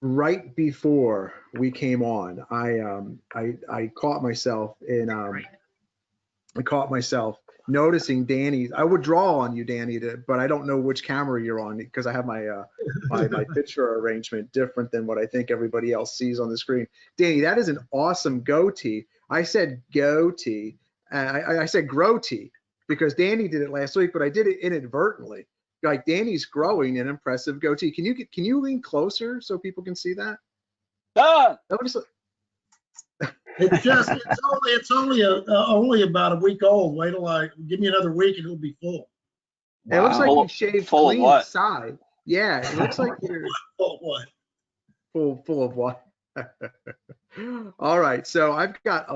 right before we came on, I caught myself in I caught myself noticing Danny. I would draw on you, Danny, but I don't know which camera you're on because I have my picture arrangement different than what I think everybody else sees on the screen. Danny, that is an awesome goatee. I said goatee. I said growtee because Danny did it last week, but I did it inadvertently. Like Danny's growing an impressive goatee. Can you lean closer so people can see that? Ah! That looks like, It's only about a week old. Wait till give me another week and it'll be full. it looks like you shaved Full of clean what? side. Yeah, it looks like you're Full what? full of what? All right, so I've got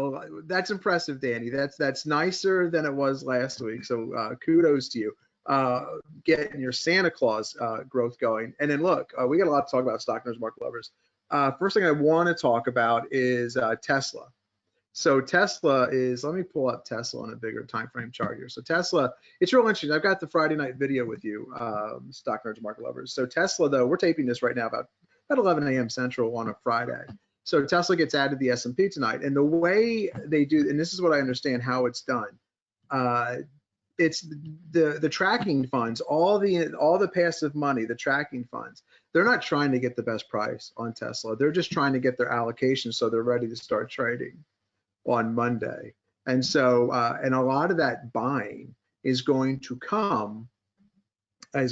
that's impressive, Danny. That's nicer than it was last week. So kudos to you. Getting your Santa Claus growth going. And then look, we got a lot to talk about, stock nerds, market lovers. First thing I want to talk about is Tesla. So Tesla is, let me pull up Tesla on a bigger time frame chart here. So Tesla, it's real interesting. I've got the Friday night video with you, stock nerds, market lovers. So Tesla, though, we're taping this right now about 11 a.m. Central on a Friday. So Tesla gets added to the S&P tonight. And the way they do, and this is what I understand how it's done. It's the tracking funds, all the passive money, the tracking funds, they're not trying to get the best price on Tesla. They're just trying to get their allocation so they're ready to start trading on Monday. And so, and a lot of that buying is going to come in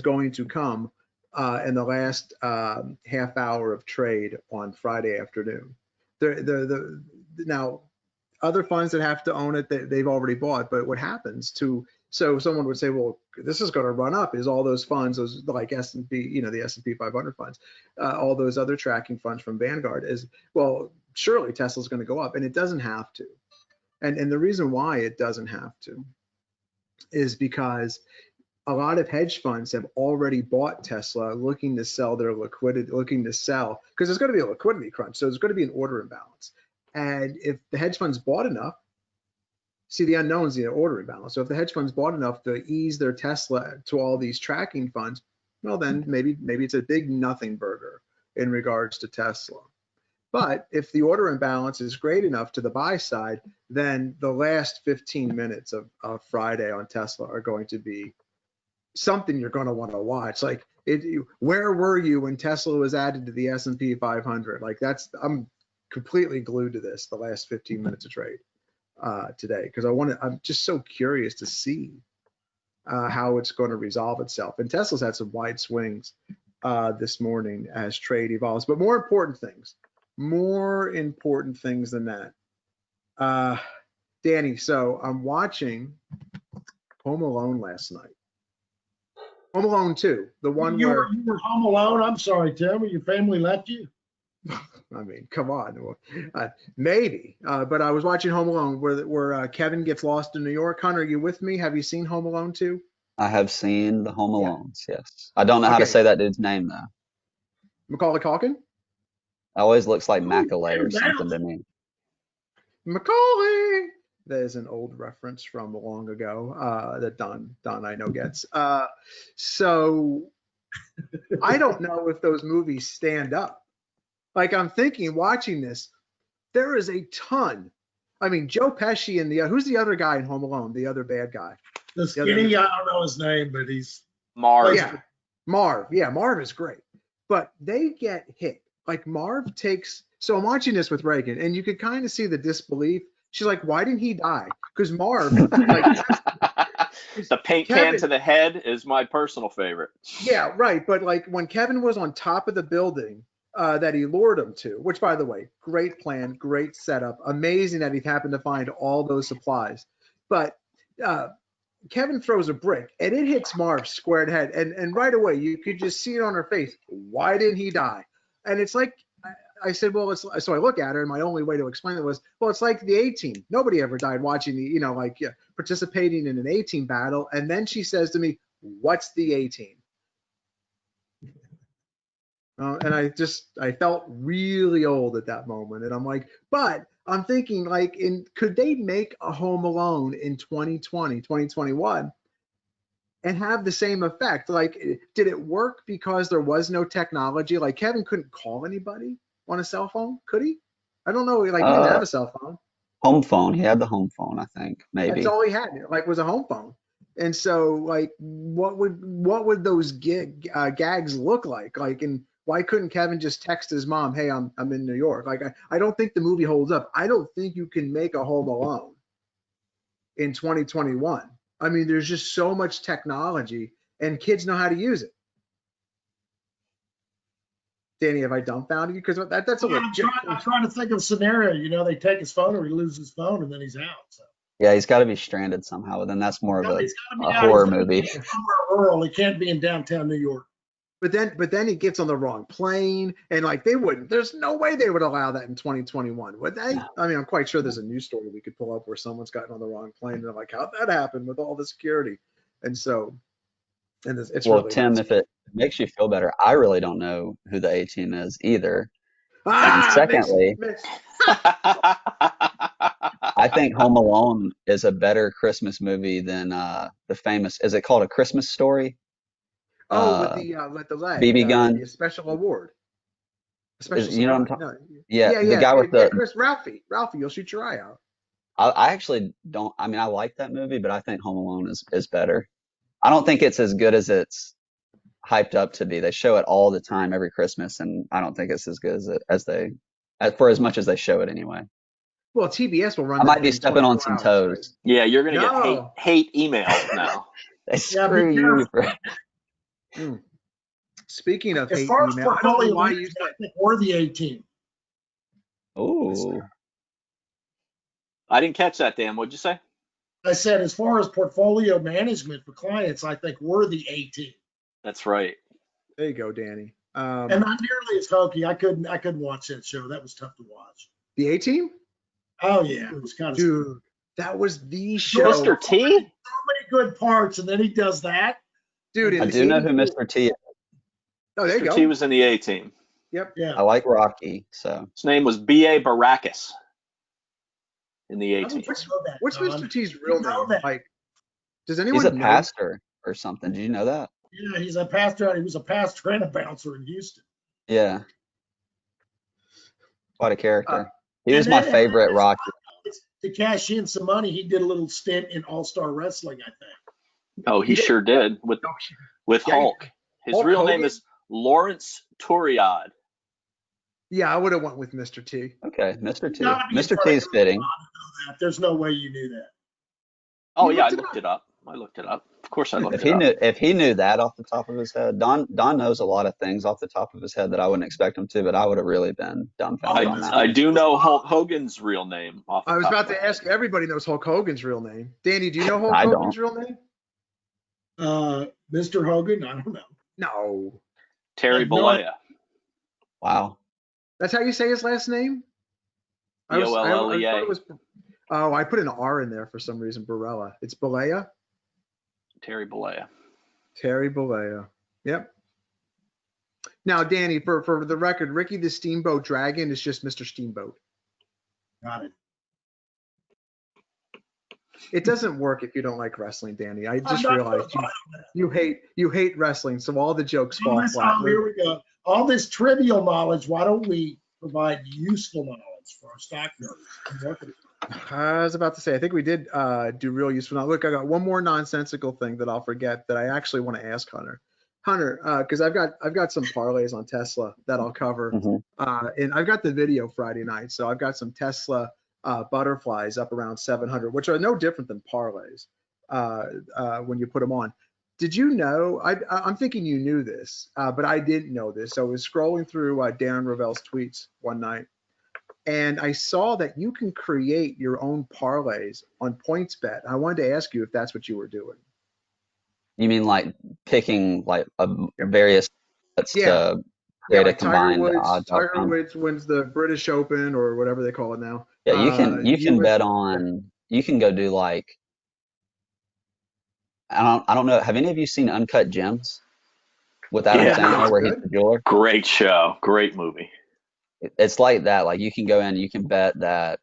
the last half hour of trade on Friday afternoon. Now, other funds that have to own it, they've already bought, but what happens so someone would say, well, this is going to run up. Is all those funds, those like S&P, the S&P 500 funds, all those other tracking funds from Vanguard is, well, surely Tesla's going to go up, and it doesn't have to. And the reason why it doesn't have to is because a lot of hedge funds have already bought Tesla looking to sell their liquidity, because there's going to be a liquidity crunch. So there's going to be an order imbalance. And if the hedge funds bought enough, see, the unknown is the order imbalance. So if the hedge funds bought enough to ease their Tesla to all these tracking funds, well, then maybe it's a big nothing burger in regards to Tesla. But if the order imbalance is great enough to the buy side, then the last 15 minutes of Friday on Tesla are going to be something you're going to want to watch. Like, where were you when Tesla was added to the S&P 500? Like, I'm completely glued to this the last 15 minutes of trade today, because I'm just so curious to see how it's going to resolve itself. And Tesla's had some wide swings this morning as trade evolves, but more important things than that. Danny, so I'm watching Home Alone last night. Home Alone 2, the one you where were home alone. I'm sorry, Tim. Your family left you. I mean, come on, maybe. But I was watching Home Alone where Kevin gets lost in New York. Hunter, are you with me? Have you seen Home Alone 2? I have seen the Home Alones, yes. I don't know how to say that dude's name, though. Macaulay Culkin? Always looks like Macaulay or something to me. Macaulay! There's an old reference from long ago that Don I know gets. So I don't know if those movies stand up. Like, I'm thinking, watching this, there is a ton. I mean, Joe Pesci and who's the other guy in Home Alone? The other bad guy. The skinny, I don't know his name, but he's Marv. Yeah, Marv. Yeah, Marv is great. But they get hit. Like, Marv takes. So I'm watching this with Reagan, and you could kind of see the disbelief. She's like, why didn't he die? Because Marv, like, the paint can to the head is my personal favorite. Yeah, right. But like when Kevin was on top of the building that he lured him to, which, by the way, great plan, great setup, amazing that he happened to find all those supplies. But Kevin throws a brick and it hits Marv's squared head, and right away you could just see it on her face. Why didn't he die? And it's like, I said, well, so I look at her, and my only way to explain it was, well, it's like the A-Team. Nobody ever died watching the, participating in an A-Team battle. And then she says to me, what's the A-Team? And I felt really old at that moment. And I'm like, but I'm thinking, like, could they make a Home Alone in 2020, 2021? and have the same effect. Like, did it work because there was no technology? Like Kevin couldn't call anybody on a cell phone, could he? I don't know. Like he didn't have a cell phone. Home phone. He had the home phone, I think, That's maybe. all he had, like, was a home phone. And so, like, what would those gags look like? Like, and why couldn't Kevin just text his mom, "Hey, I'm in New York"? Like, I don't think the movie holds up. I don't think you can make a Home Alone in 2021. I mean, there's just so much technology, and kids know how to use it. Danny, have I dumbfounded you? Because that's a legit. I'm trying to think of a scenario. You know, they take his phone or he loses his phone and then he's out. So. Yeah, he's got to be stranded somehow. But then that's more of He's gotta be a out. horror He's gotta movie. be somewhere rural. He can't be in downtown New York. But then he gets on the wrong plane, and like they wouldn't. There's no way they would allow that in 2021, would they? No. I mean, I'm quite sure there's a news story we could pull up where someone's gotten on the wrong plane, and they're like, "How'd that happen with all the security?" And so, and it's Well, really Tim, nuts. if it makes you feel better, I really don't know who the A-Team is either. And Ah, secondly, I think Home Alone is a better Christmas movie than the famous. Is it called A Christmas Story? with the leg, BB gun. the special award, special You know what I'm surprise. talking? No, Yeah, the guy with the. Chris Ralphie, you'll shoot your eye out. I actually don't. I mean, I like that movie, but I think Home Alone is better. I don't think it's as good as it's hyped up to be. They show it all the time every Christmas, and I don't think it's as good for as much as they show it anyway. Well, TBS will run. I that might be thing stepping on 24 some hours, toes. right? Yeah, you're gonna No. get hate emails now. They screw you for. Speaking of As hate far as email, I don't know portfolio why you management, said. I think we're the A-Team. Ooh. I didn't catch that, Dan. What'd you say? I said, as far as portfolio management for clients, I think we're the A-Team. That's right. There you go, Danny. And not nearly as hokey. I couldn't watch that show. That was tough to watch. The A-Team? Oh yeah, it was kind of Dude, that was the show. Mr. T? So many good parts, and then he does that. Dude, I do know who Mr. T is. Oh, there you Mr. go. T was in the A-Team. Yep. Yeah. I like Rocky, so. His name was B.A. Baracus in the A-Team. What's Mr. T's real name? That. Like, does anyone He's a know? pastor or something. Did you know that? Yeah, he's a pastor. He was a pastor and a bouncer in Houston. Yeah. Quite a character. He was my favorite Rocky. To cash in some money, he did a little stint in All-Star Wrestling, I think. Oh, he sure did with Hulk. His Hulk real Hogan? name is Lawrence Turiad. Yeah, I would have went with Mr. T. Okay, Mr. T. Gotta be Mr. T is fitting. There's no way you knew that. Oh You yeah, I looked it looked it up. I looked it up. Of course I looked If it up. if he knew that off the top of his head, Don knows a lot of things off the top of his head that I wouldn't expect him to, but I would have really been dumbfounded on that. I do know Hulk Hogan's real name. Off the I was top about of my to head. ask. Everybody knows Hulk Hogan's real name. Danny, do you know Hulk I Hogan's don't. real name? Mr. Hogan, I don't know. No. Terry No, Bollea. Wow. That's how you say his last name? I Bollea. thought it was. Oh, I put an R in there for some reason. Barella. It's Bollea. Terry Bollea. Terry Bollea. Yep. Now, Danny, for the record, Ricky the Steamboat Dragon is just Mr. Steamboat. Got it. It doesn't work if you don't like wrestling, Danny. I just I'm not realized gonna you hate wrestling, so all the jokes fall flat. Here we go. All this trivial knowledge, why don't we provide useful knowledge for our stock nerds? I was about to say, I think we did do real useful. Now, look, I got one more nonsensical thing that I'll forget that I actually want to ask Hunter. Hunter, because I've got some parlays on Tesla that I'll cover, and I've got the video Friday night, so I've got some Tesla butterflies up around 700, which are no different than parlays when you put them on. Did you know? I'm thinking you knew this, but I didn't know this. So I was scrolling through Darren Ravel's tweets one night, and I saw that you can create your own parlays on PointsBet. I wanted to ask you if that's what you were doing. You mean like picking like various bets to create like a combined odds Tiger outcome? Woods wins the British Open or whatever they call it now. Yeah, you can bet on. You can go do like. I don't know. Have any of you seen Uncut Gems with Adam Sandler where he's the jeweler? Great show. Great movie. It's like that. Like you can go in, you can bet that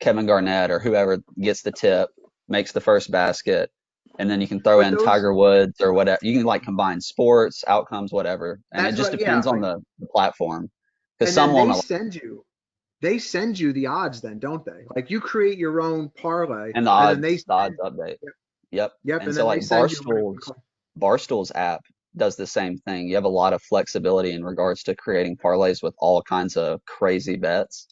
Kevin Garnett or whoever gets the tip, makes the first basket, and then you can throw But in those, Tiger Woods or whatever. You can like combine sports, outcomes, whatever, and it that's just what, yeah. depends on the platform. Because And some then won't allow, they send you the odds then, don't they? Like you create your own parlay and and then they the odds send, update. yep, Yep. yep, And and so then they like send you what it would cost. Barstool's app does the same thing. You have a lot of flexibility in regards to creating parlays with all kinds of crazy bets.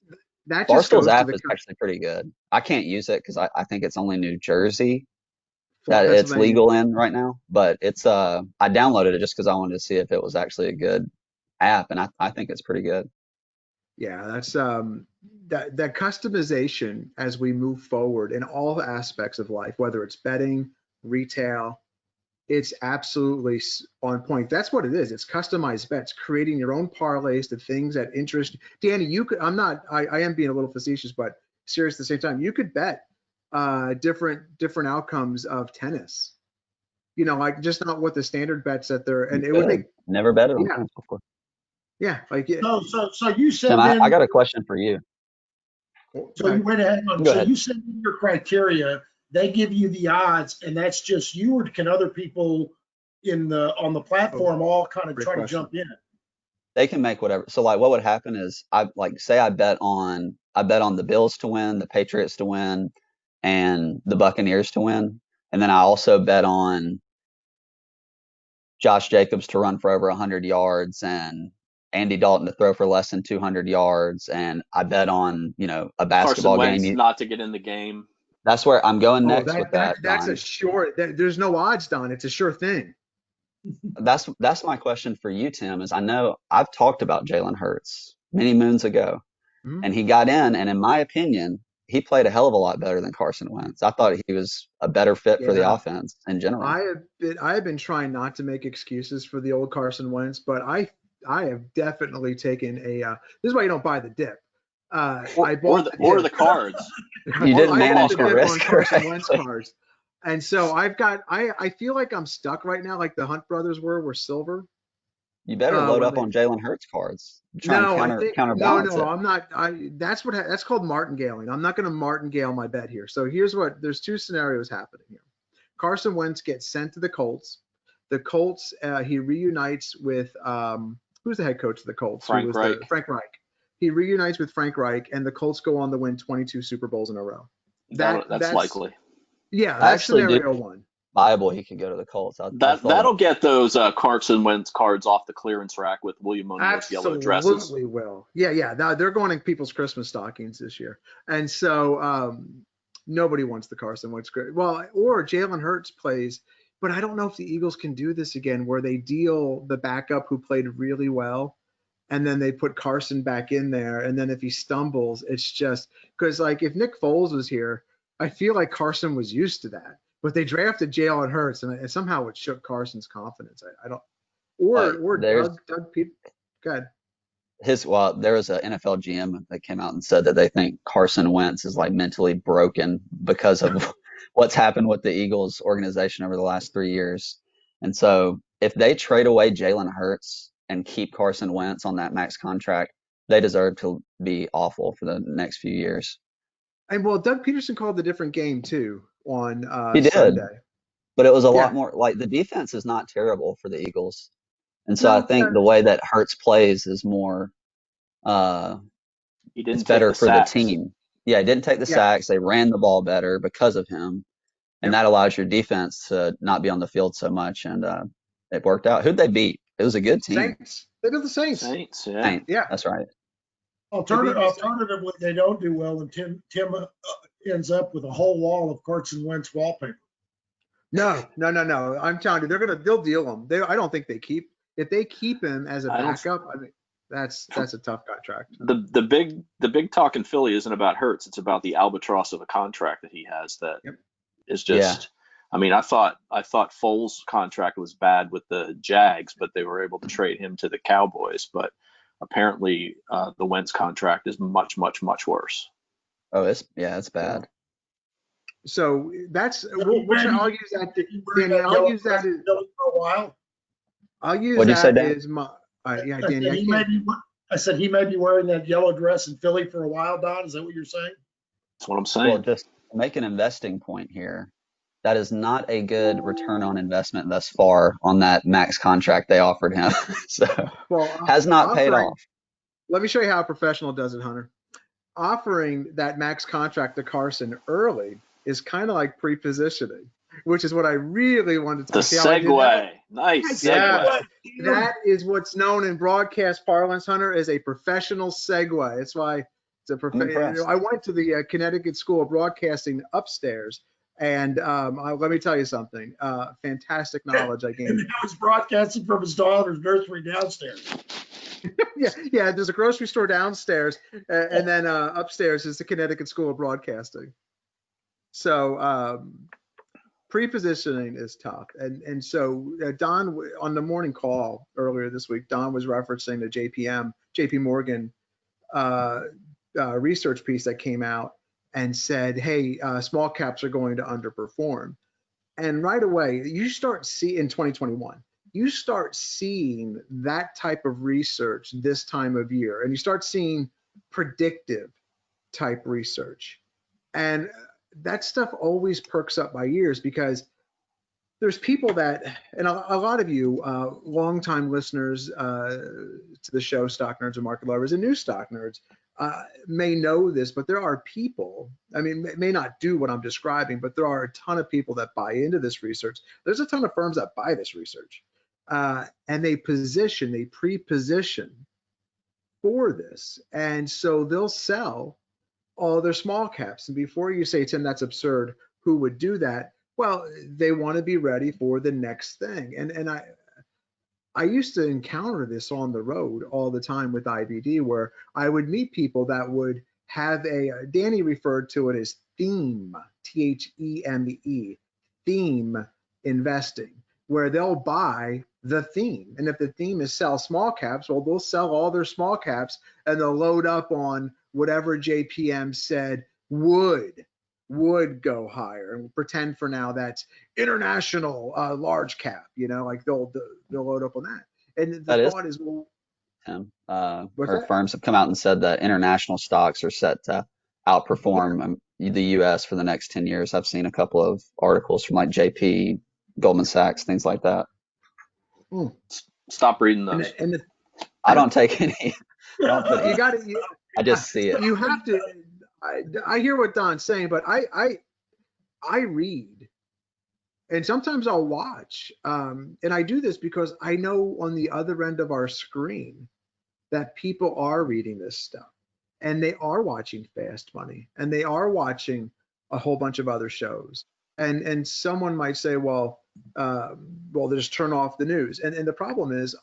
That just Barstool's goes to app the is actually pretty good. I can't use it because I think it's only New Jersey that it's Pennsylvania. legal in right now. But it's I downloaded it just because I wanted to see if it was actually a good app, and I think it's pretty good. Yeah, that's that customization as we move forward in all aspects of life, whether it's betting, retail, it's absolutely on point. That's what it is. It's customized bets, creating your own parlays to things that interest. Danny, you could, I am being a little facetious, but serious at the same time. You could bet different outcomes of tennis. You know, like just not what the standard bets that they're, and You it would could make, never bet it on yeah, tennis before. yeah, like yeah. So you Tim, send I in, got a question for you. so you wait, hang on. Go So ahead. you send in your criteria, they give you the odds, and that's just you, or can other people on the platform all kind of Great try to question. jump in? They can make whatever. So like what would happen is I like say I bet on the Bills to win, the Patriots to win, and the Buccaneers to win. And then I also bet on Josh Jacobs to run for over 100 yards and Andy Dalton to throw for less than 200 yards. And I bet on, a Carson basketball Wentz game. not to get in the game. That's where I'm going Oh, next with that, that's a Don. sure. There's no odds, Don. It's a sure thing. That's my question for you, Tim, is I know I've talked about Jalen Hurts many moons ago, Mhm. and he got in my opinion, he played a hell of a lot better than Carson Wentz. I thought he was a better fit for the Yeah, offense in general. I have been trying not to make excuses for the old Carson Wentz, but I have definitely taken a. This is why you don't buy the dip. I bought the Or dip. the cards. I You Or bought, the didn't I bought football manage the your dip cards. on risk Carson Wentz correctly. cards, and so I feel like I'm stuck right now, like the Hunt brothers were silver. You better load When up they on Jalen Hurts cards. Try and No, I think counterbalance no, it. I'm not. That's called martingaling. I'm not going to martingale my bet here. So there's two scenarios happening here. Carson Wentz gets sent to the Colts. The Colts, he reunites with who's the head coach of the Colts? Who Frank was Reich. Frank Reich? He reunites with Frank Reich, and the Colts go on to win 22 Super Bowls in a row. That's That's likely. yeah, I that's actually do scenario one. Bible he could go to the Colts. I thought That'll get those Carson Wentz cards off the clearance rack with William O'Neill's yellow dresses. Absolutely will. Yeah, yeah. Now they're going in people's Christmas stockings this year, and so nobody wants the Carson Wentz. Well, or Jalen Hurts plays, but I don't know if the Eagles can do this again, where they deal the backup who played really well, and then they put Carson back in there, and then if he stumbles, it's just because like if Nick Foles was here, I feel like Carson was used to that, but they drafted Jalen Hurts, and somehow it shook Carson's confidence. I don't. Or there's Doug Pete. Good. there was an NFL GM that came out and said that they think Carson Wentz is like mentally broken because of what's happened with the Eagles organization over the last 3 years. And so if they trade away Jalen Hurts and keep Carson Wentz on that max contract, they deserve to be awful for the next few years. And well, Doug Peterson called a different game too on He did, Sunday. but it was a lot Yeah. more like the defense is not terrible for the Eagles. And so I No, think the way that Hurts plays is more uh He it's didn't take better the for the sacks. team. Yeah, he didn't take the yeah. sacks. They ran the ball better because of him, and Yep. that allows your defense to not be on the field so much. And it worked out. Who'd they beat? It was a good team. Saints. They did the Saints. Saints, yeah. Saints. Yeah. That's right. They beat the Saints. Alternatively, they don't do well, and Tim ends up with a whole wall of Carson Wentz wallpaper. No. I'm telling you, they'll deal him. I don't think they keep if they keep him as a I don't. backup. I mean, that's a tough contract. The big talk in Philly isn't about Hurts. It's about the albatross of a contract that he has that Yep. is Yeah. just. I mean, I thought Foles' contract was bad with the Jags, but they were able to trade him to the Cowboys. But apparently, the Wentz contract is much, much, much worse. Oh, it's bad. So that's So I'll use that. Danny, I'll use that as for a while. I'll use What'd you say, that Dan? as my. Yeah, I Danny, said I he may can't. be. I said he may be wearing that yellow dress in Philly for a while, Don. Is that what you're saying? That's what I'm Well, saying. just to make an investing point here. That is not a good return on investment thus far on that max contract they offered him. So Well, has not paid offering, off. let me show you how a professional does it, Hunter. Offering that max contract to Carson early is kind of like pre-positioning, which is what I really wanted to The see how I did that. segue. Nice Yeah. segue. That is what's known in broadcast parlance, Hunter, as a professional segue. That's why it's a I'm impressed. I went to the Connecticut School of Broadcasting upstairs, and let me tell you something. Fantastic knowledge I And gained. he was broadcasting from his daughter's nursery downstairs. Yeah. There's a grocery store downstairs, and then upstairs is the Connecticut School of Broadcasting. So pre-positioning is tough, and so Don on the morning call earlier this week, Don was referencing the JP Morgan research piece that came out and said, hey, small caps are going to underperform. And right away, you start seeing in 2021, you start seeing that type of research this time of year, and you start seeing predictive type research. And that stuff always perks up my ears because there's people that, and a lot of you, longtime listeners to the show, Stock Nerds and Market Lovers, and new stock nerds may know this, but there are people, I mean, may not do what I'm describing, but there are a ton of people that buy into this research. There's a ton of firms that buy this research, and they pre-position for this. And so they'll sell all their small caps. And before you say, Tim, that's absurd, who would do that? Well, they want to be ready for the next thing. And I used to encounter this on the road all the time with IBD, where I would meet people that would have Danny referred to it as theme, THEME, theme investing, where they'll buy the theme. And if the theme is sell small caps, well, they'll sell all their small caps and they'll load up on whatever JPM said would go higher, and pretend for now that's international large cap, like they'll load up on that. And the thought is, well, Tim, that? firms have come out and said that international stocks are set to outperform the U.S. for the next 10 years. I've seen a couple of articles from like JP, Goldman Sachs, things like that. Stop reading those. I don't take any. I don't put any. You got it. I just see it. You have to. I hear what Don's saying, but I read, and sometimes I'll watch, and I do this because I know on the other end of our screen that people are reading this stuff, and they are watching Fast Money, and they are watching a whole bunch of other shows, and someone might say, well, just turn off the news, and the problem is,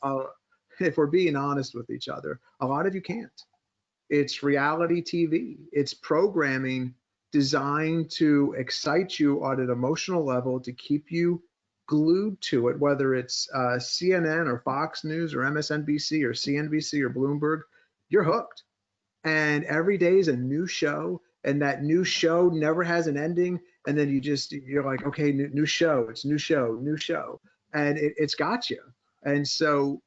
if we're being honest with each other, a lot of you can't. It's reality TV. It's programming designed to excite you on an emotional level, to keep you glued to it, whether it's CNN or Fox News or MSNBC or CNBC or Bloomberg, you're hooked. And every day is a new show, and that new show never has an ending. And then you're like, okay, new show, it's new show. And it's got you. And so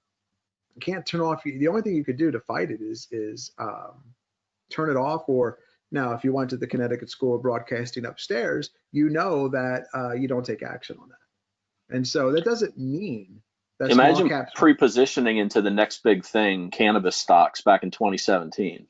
you can't turn off. The only thing you could do to fight it is turn it off. Or now, if you went to the Connecticut School of Broadcasting upstairs, you know that you don't take action on that. And so that doesn't mean that imagine small caps pre-positioning into the next big thing, cannabis stocks back in 2017.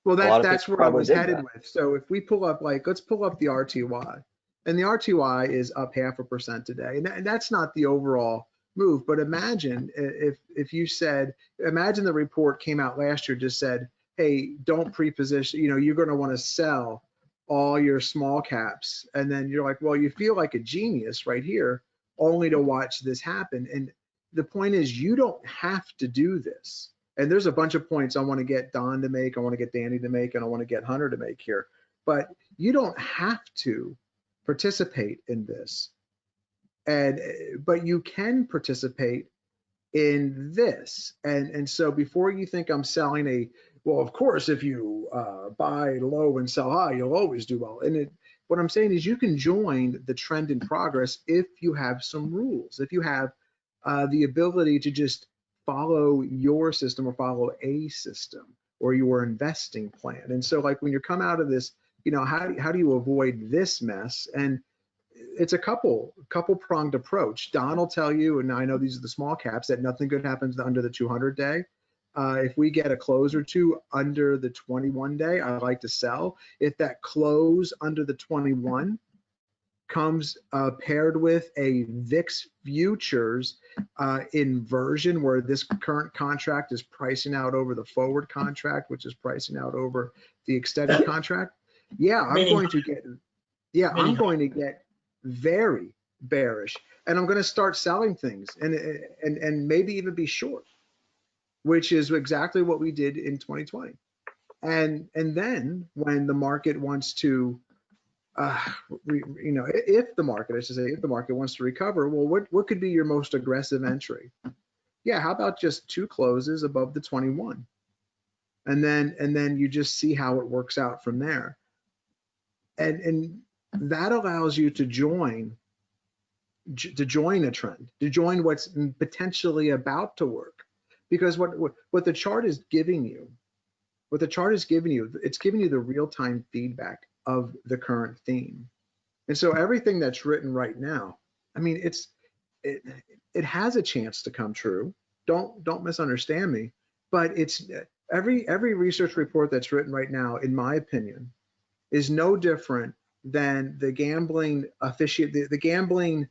Well, that's where I was headed with. So if we pull up, let's pull up the RTY, and the RTY is up 0.5% today, and that's not the overall move. But imagine if you said, imagine the report came out last year, just said, hey, don't pre-position, you're going to want to sell all your small caps. And then you're like, well, you feel like a genius right here, only to watch this happen. And the point is, you don't have to do this. And there's a bunch of points I want to get Don to make, I want to get Danny to make, and I want to get Hunter to make here. But you don't have to participate in this. But you can participate in this. And so before you think I'm selling well, of course, if you buy low and sell high, you'll always do well. And what I'm saying is, you can join the trend in progress if you have some rules, if you have the ability to just follow your system, or follow a system, or your investing plan. And so, like, when you come out of this, how do you avoid this mess? And it's a couple pronged approach. Don will tell you, and I know these are the small caps, that nothing good happens under the 200 day. If we get a close or two under the 21 day, I like to sell. If that close under the 21 comes paired with a VIX futures inversion, where this current contract is pricing out over the forward contract, which is pricing out over the extended contract. Yeah, I'm going to get very bearish, and I'm going to start selling things and maybe even be short, which is exactly what we did in 2020. And then when the market wants to, if the market, I should say, if the market wants to recover, well, what could be your most aggressive entry? Yeah, how about just 2 closes above the 21, and then you just see how it works out from there, and that allows you to join a trend, to join what's potentially about to work. Because what the chart is giving you, it's giving you the real-time feedback of the current theme. And so everything that's written right now, I mean, it has a chance to come true. Don't misunderstand me, but it's every research report that's written right now, in my opinion, is no different than the gambling the gambling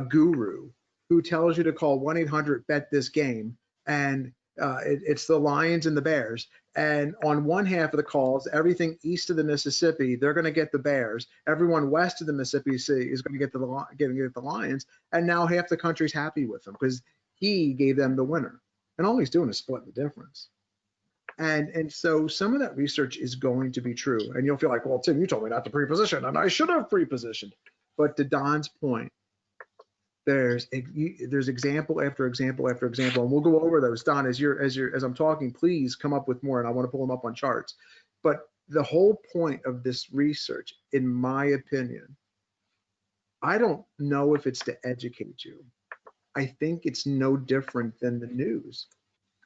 guru who tells you to call 1-800-bet this game, and it's the Lions and the Bears, and on one half of the calls, everything east of the Mississippi, they're going to get the Bears. Everyone west of the Mississippi is going to get the Lions, and now half the country's happy with them because he gave them the winner, and all he's doing is splitting the difference. And so some of that research is going to be true, and you'll feel like, well, Tim, you told me not to pre-position, and I should have pre-positioned. But to Don's point, there's example after example after example, and we'll go over those. Don, as I'm talking, please come up with more, and I want to pull them up on charts. But the whole point of this research, in my opinion, I don't know if it's to educate you. I think it's no different than the news.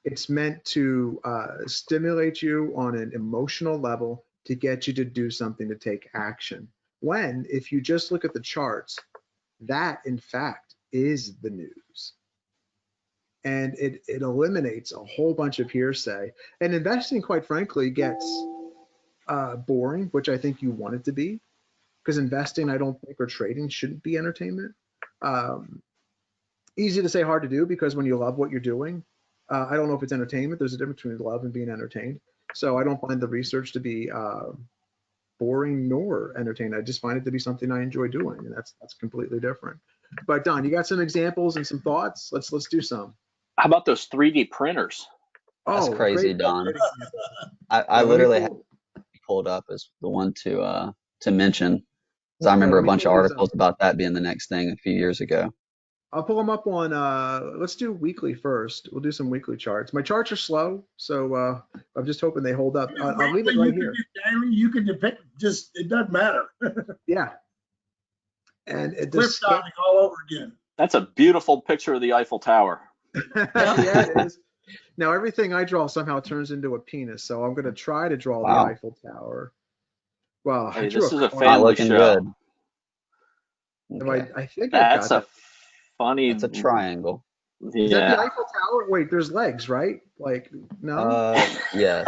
It's meant to stimulate you on an emotional level to get you to do something, to take action. When, if you just look at the charts, that in fact is the news. And it eliminates a whole bunch of hearsay. And investing, quite frankly, gets boring, which I think you want it to be, because investing, I don't think, or trading shouldn't be entertainment. Easy to say, hard to do, because when you love what you're doing, I don't know if it's entertainment. There's a difference between love and being entertained. So I don't find the research to be boring nor entertaining. I just find it to be something I enjoy doing, and that's completely different. But Don, you got some examples and some thoughts? Let's do some. How about those 3D printers? That's crazy, great, Don. great I literally had pulled up as the one to mention, because I remember a bunch of articles about that being the next thing a few years ago. I'll pull them up on, let's do weekly first. We'll do some weekly charts. My charts are slow, so I'm just hoping they hold up. I'll leave it right here. Daily, you can depict, just, it doesn't matter. Yeah. And it Cliff diving all over again. That's a beautiful picture of the Eiffel Tower. Yeah, it is. Now everything I draw somehow turns into a penis, so I'm going to try to draw the Eiffel Tower. Well, hey, this is a family show. Okay. I think that's a funny. It's a triangle. Is that the Eiffel Tower? Wait, there's legs, right? Like, no. Yeah.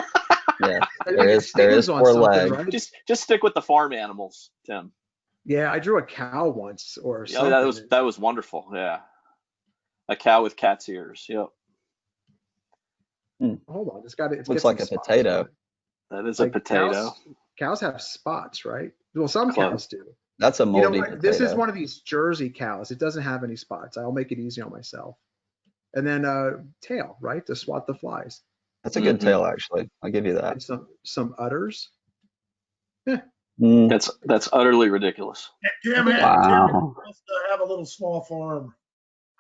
Yeah. There is 4 legs. Right? Just stick with the farm animals, Tim. Yeah, I drew a cow once or something. Yeah, that was wonderful. Yeah, a cow with cat's ears. Yep. Hold on, it looks like a potato. That is a potato. Cows have spots, right? Well, some cows do. That's a moldy potato. This is one of these Jersey cows. It doesn't have any spots. I'll make it easy on myself. And then tail, right, to swat the flies. That's a good tail, actually. I'll give you that. And some udders. Yeah. That's utterly ridiculous. Tim wants to have a little small farm.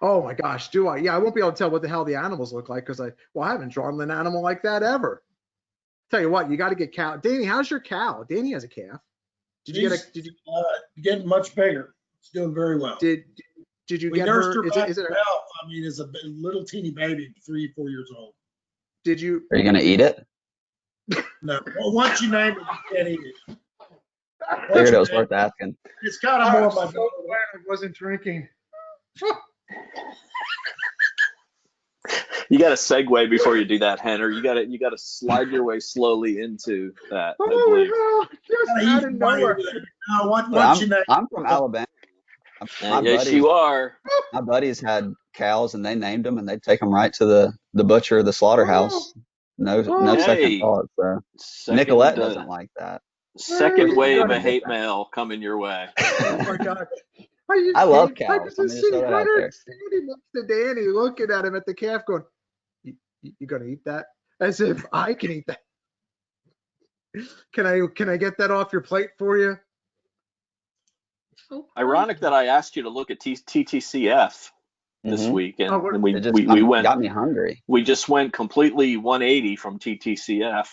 Oh my gosh, do I? Yeah, I won't be able to tell what the hell the animals look like because I haven't drawn an animal like that ever. Tell you what, you got to get cow. Danny, how's your cow? Danny has a calf. Did you getting much bigger? It's doing very well. Did you we get nursed her? her back to health. I mean, it's a little teeny baby, 3-4 years old. Did you? Are you gonna eat it? No. Well, once you name it, you can't eat it. Figured it was worth asking. It's kind of more I'm of my. so glad I wasn't drinking. You got to segue before you do that, Henner. You got to slide your way slowly into that. I believe. Oh, just out of nowhere. I'm from Alabama. My Yes, buddies, you are. my buddies had cows and they named them and they'd take them right to the butcher or the slaughterhouse. No second Hey, thought. So second, Nicolette doesn't like that. Second Hey, wave gotta of get hate that. mail coming your way. Oh my God. I love I cows. just Let me just see throw that out Hunter there. standing next to Danny, looking at him at the calf, going, "You gonna eat that?" As if I can eat that. Can I get that off your plate for you? Ironic that I asked you to look at TTCF this Mhm. week, and, Oh, what- and we It just we went. got me hungry. We just went completely 180 from TTCF.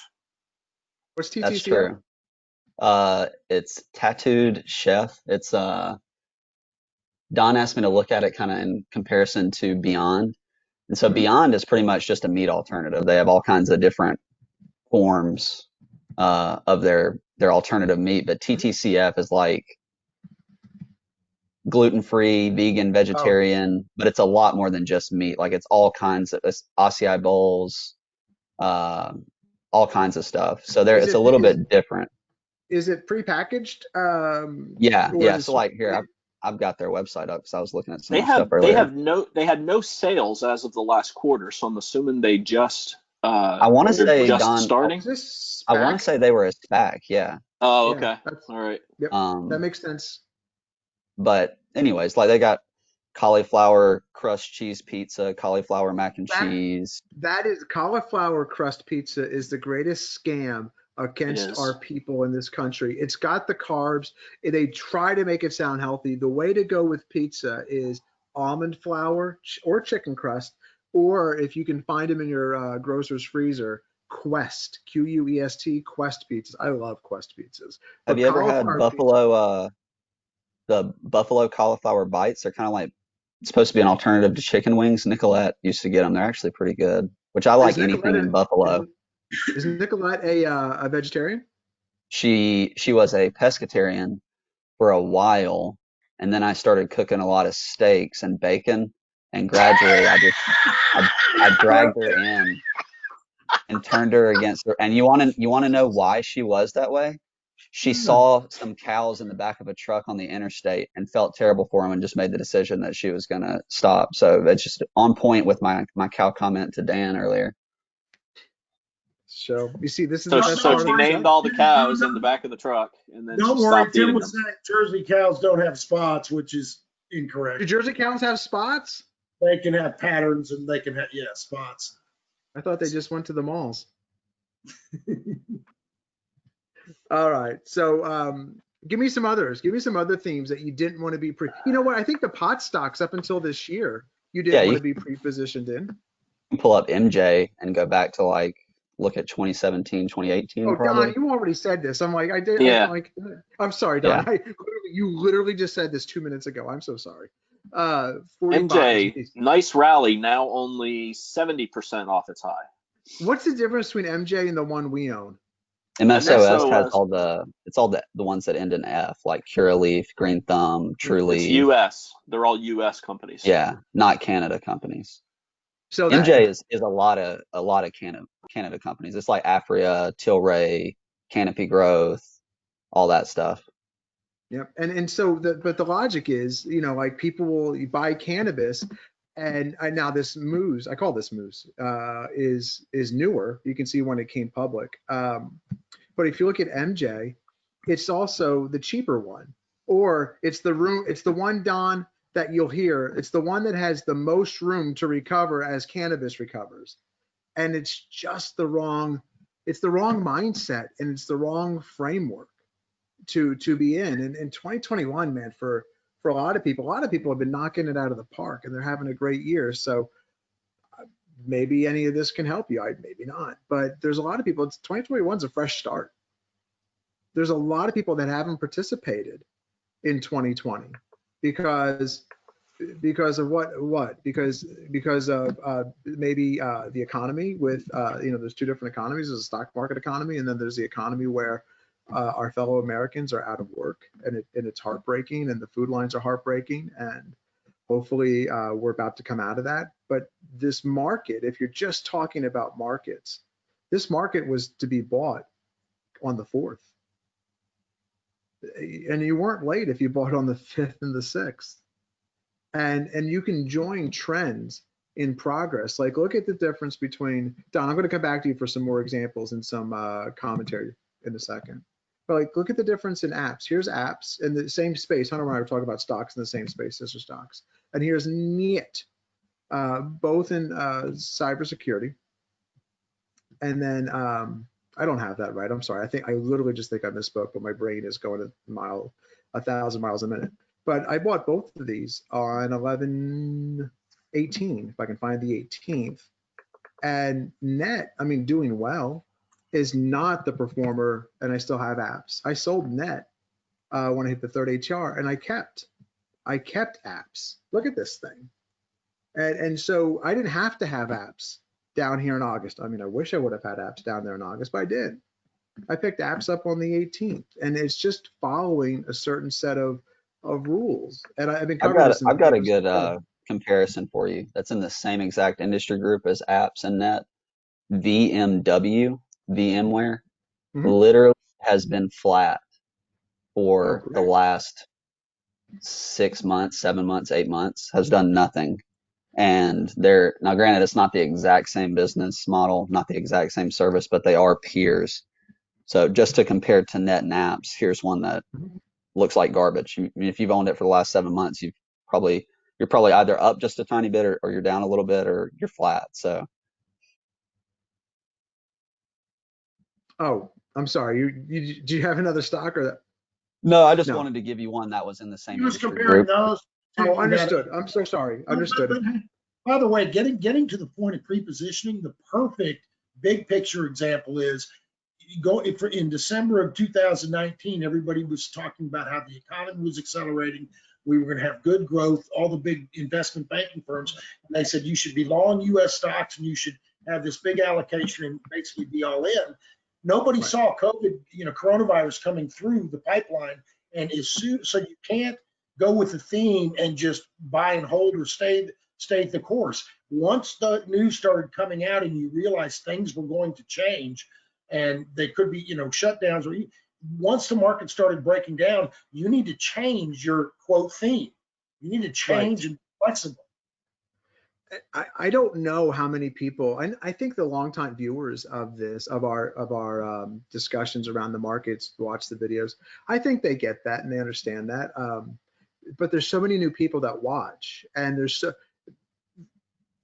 What's TTCF? That's true. It's Tattooed Chef. It's Don asked me to look at it kind of in comparison to Beyond. And so Beyond is pretty much just a meat alternative. They have all kinds of different forms of their alternative meat, but TTCF is like gluten-free, vegan, vegetarian, but it's a lot more than just meat. Like it's all kinds of acai bowls, all kinds of stuff. So it's a little bit different. Is it prepackaged? Yeah. So like here, I've got their website up because I was looking at some stuff earlier. They had no sales as of the last quarter, so I'm assuming they just. I want to say just starting. I want to say they were a SPAC. Yeah. Oh, okay. All right. Yep. That makes sense. But anyways, like they got cauliflower crust cheese pizza, cauliflower mac and cheese. That is cauliflower crust pizza is the greatest scam against our people in this country. It's got the carbs. They try to make it sound healthy. The way to go with pizza is almond flour or chicken crust, or if you can find them in your grocer's the Quest pizzas. I love Quest pizzas. Have you ever had buffalo the buffalo cauliflower bites? They're kind of like supposed to be an alternative to chicken wings. Nicolette used to get them. They're actually pretty good, which I like anything in buffalo. Is Nicolette a vegetarian? She was a pescatarian for a while, and then I started cooking a lot of steaks and bacon, and gradually I dragged her in and turned her against her. And you want to know why she was that way? She saw some cows in the back of a truck on the interstate and felt terrible for them and just made the decision that she was going to stop. So it's just on point with my cow comment to Dan earlier. So you see, this is so she named all the cows in the back of the truck, and then don't she worry. stopped Tim eating was them. saying Jersey cows don't have spots, which is incorrect. Do Jersey cows have spots? They can have patterns and they can have spots. I thought they just went to the malls. All right. So give me some others. Give me some other themes that you didn't want to be You know what? I think the pot stocks up until this year, you didn't want to be pre-positioned in. You can pull up MJ and go back to look at 2017, 2018. Oh, probably. Don, you already said this. I'm like, I did. Yeah. I'm sorry, Don. Yeah. You literally just said this 2 minutes ago. I'm so sorry. MJ, nice rally. Now only 70% off its high. What's the difference between MJ and the one we own? MSOS has all the ones that end in F, like Curaleaf, Green Thumb, Truleaf. It's US. They're all US companies. Yeah, not Canada companies. So MJ is a lot of Canada companies. It's like Afria, Tilray, Canopy Growth, all that stuff. Yep. And so but the logic is, like people will buy cannabis and now this Moose, I call this Moose, is newer. You can see when it came public. But if you look at MJ, it's also the cheaper one, or it's the one, Don, that you'll hear. It's the one that has the most room to recover as cannabis recovers. And it's just the wrong mindset, and it's the wrong framework to be in. And in 2021, man, for a lot of people have been knocking it out of the park, and they're having a great year. So maybe any of this can help you. Maybe not, but there's a lot of people. 2021 is a fresh start. There's a lot of people that haven't participated in 2020 because of what? Because of maybe the economy with there's two different economies. There's a stock market economy, and then there's the economy where our fellow Americans are out of work, and it's heartbreaking, and the food lines are heartbreaking, and hopefully we're about to come out of that. But this market, if you're just talking about markets, this market was to be bought on the 4th. And you weren't late if you bought on the 5th and the 6th. And you can join trends in progress. Like, look at the difference between, Don, I'm going to come back to you for some more examples and some commentary in a second. But like, look at the difference in apps. Here's apps in the same space. Hunter and I were talking about stocks in the same space, sister stocks. And here's Mrkt, both in cybersecurity. And then I don't have that right. I'm sorry. I literally just think I misspoke, but my brain is going a 1,000 miles a minute. But I bought both of these on 11/18, if I can find the 18th. And net, I mean, doing well, is not the performer, and I still have apps. I sold net when I hit the third HR, and I kept apps. Look at this thing. And so I didn't have to have apps down here in August. I mean, I wish I would have had apps down there in August, but I did. I picked apps up on the 18th, and it's just following a certain set of rules. And I've been covering this. I've got a good comparison for you. That's in the same exact industry group as apps and net. VMware, literally has been flat for the last 6 months, 7 months, 8 months, has done nothing. And now granted, it's not the exact same business model, not the exact same service, but they are peers. So just to compare to net and apps, here's one that looks like garbage. I mean, if you've owned it for the last 7 months, you're probably either up just a tiny bit, or you're down a little bit, or you're flat. So. Oh, I'm sorry. Do you have another stock or that? No, I just wanted to give you one that was in the same. He was comparing those. Oh, understood. I'm so sorry. Understood. By the way, getting to the point of prepositioning, the perfect big picture example is in December of 2019, everybody was talking about how the economy was accelerating. We were going to have good growth, all the big investment banking firms. And they said you should be long US stocks and you should have this big allocation and basically be all in. Nobody saw COVID, coronavirus coming through the pipeline. And so you can't go with the theme and just buy and hold or stay the course. Once the news started coming out and you realized things were going to change and they could be, shutdowns, or once the market started breaking down, you need to change your quote theme. You need to change and be flexible. I don't know how many people, and I think the longtime viewers of our discussions around the markets watch the videos. I think they get that and they understand that. But there's so many new people that watch, and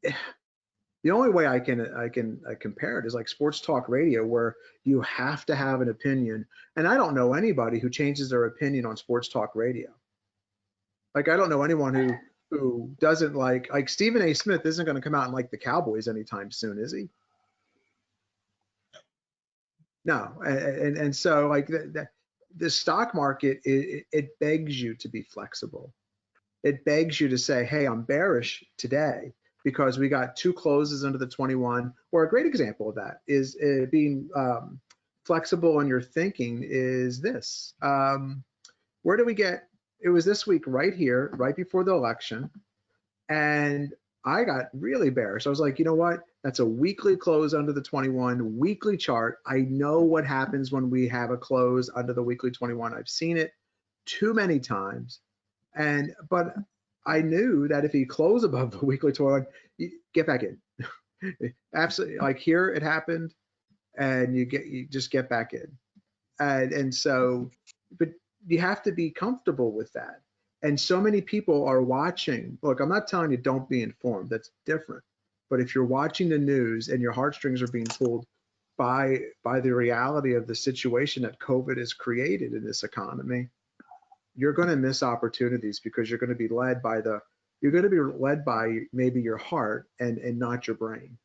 the only way I can compare it is like sports talk radio, where you have to have an opinion. And I don't know anybody who changes their opinion on sports talk radio. Like, I don't know anyone who doesn't like Stephen A. Smith isn't going to come out and like the Cowboys anytime soon, is he? No. And so like the stock market, it begs you to be flexible. It begs you to say, hey, I'm bearish today because we got 2 closes under the 21. Or a great example of that is being flexible in your thinking is this. Where do we get? It was this week right here, right before the election. And I got really bearish. I was like, you know what? That's a weekly close under the 21, weekly chart. I know what happens when we have a close under the weekly 21. I've seen it too many times. But I knew that if you close above the weekly 21, you get back in. Absolutely. Like here it happened, and you just get back in. And so, but you have to be comfortable with that. And so many people are watching. Look, I'm not telling you don't be informed. That's different. But if you're watching the news and your heartstrings are being pulled by the reality of the situation that COVID has created in this economy, you're going to miss opportunities because you're going to be led by maybe your heart and not your brain.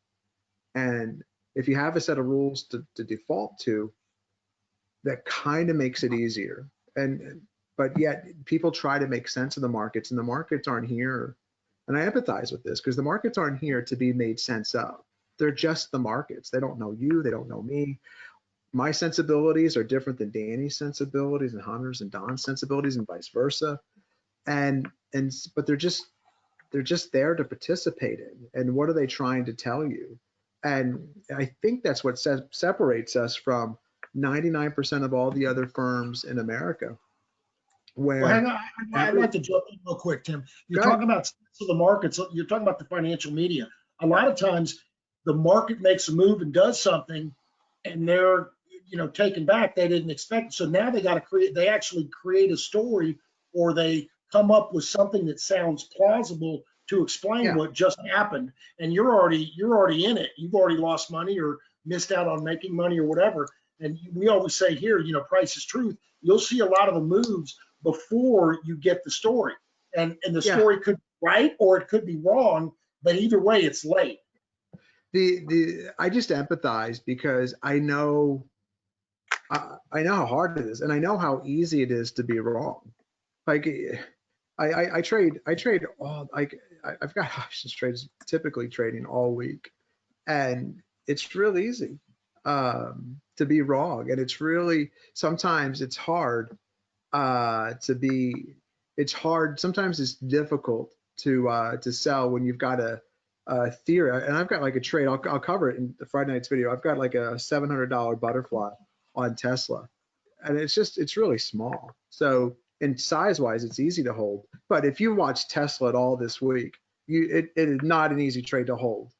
And if you have a set of rules to default to, that kind of makes it easier. But yet people try to make sense of the markets, and the markets aren't here. And I empathize with this because the markets aren't here to be made sense of. They're just the markets. They don't know you. They don't know me. my sensibilities are different than Danny's sensibilities and Hunter's and Don's sensibilities and vice versa. But they're just there to participate in. And what are they trying to tell you? And I think that's what separates us from 99% of all the other firms in America. Well, hang on. I'd like to jump in real quick, Tim. You're talking about the markets. You're talking about the financial media. A lot of times, the market makes a move and does something, and they're taken back. They didn't expect it. So now they got to create. They actually create a story, or they come up with something that sounds plausible to explain what just happened. And you're already in it. You've already lost money or missed out on making money or whatever. And we always say here, price is truth. You'll see a lot of the moves before you get the story, and the story could be right or it could be wrong, but either way it's late. I just empathize because I know how hard it is, and I know how easy it is to be wrong. Like I trade all, like I've got options trades typically trading all week, and it's real easy to be wrong, and it's really sometimes it's hard sometimes it's difficult to sell when you've got a theory. And I've got like a trade, I'll cover it in the Friday night's video. I've got like a $700 butterfly on Tesla, and it's really small. So in size wise, it's easy to hold. But if you watch Tesla at all this week, it is not an easy trade to hold.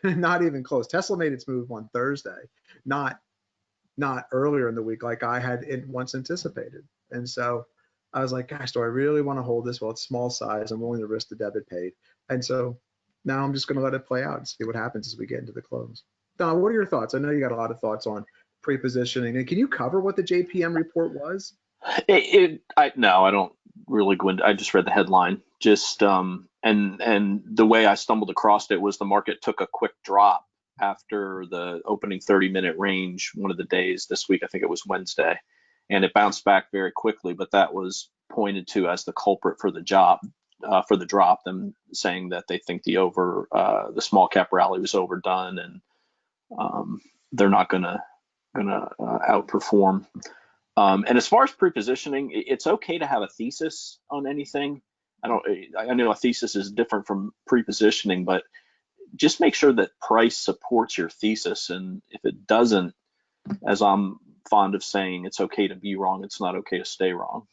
Not even close. Tesla made its move on Thursday, not earlier in the week like I had once anticipated. And so I was like, gosh, do I really want to hold this? Well, it's small size. I'm willing to risk the debit paid. And so now I'm just going to let it play out and see what happens as we get into the close. Don, what are your thoughts? I know you got a lot of thoughts on pre-positioning. And can you cover what the JPM report was? No, I don't really go into. I just read the headline. Just and the way I stumbled across it was the market took a quick drop after the opening 30-minute range one of the days this week. I think it was Wednesday, and it bounced back very quickly. But that was pointed to as the culprit for the drop. Them saying that they think the small cap rally was overdone, and they're not gonna outperform. And as far as pre-positioning, it's okay to have a thesis on anything. I know a thesis is different from pre-positioning, but just make sure that price supports your thesis. And if it doesn't, as I'm fond of saying, it's okay to be wrong. It's not okay to stay wrong.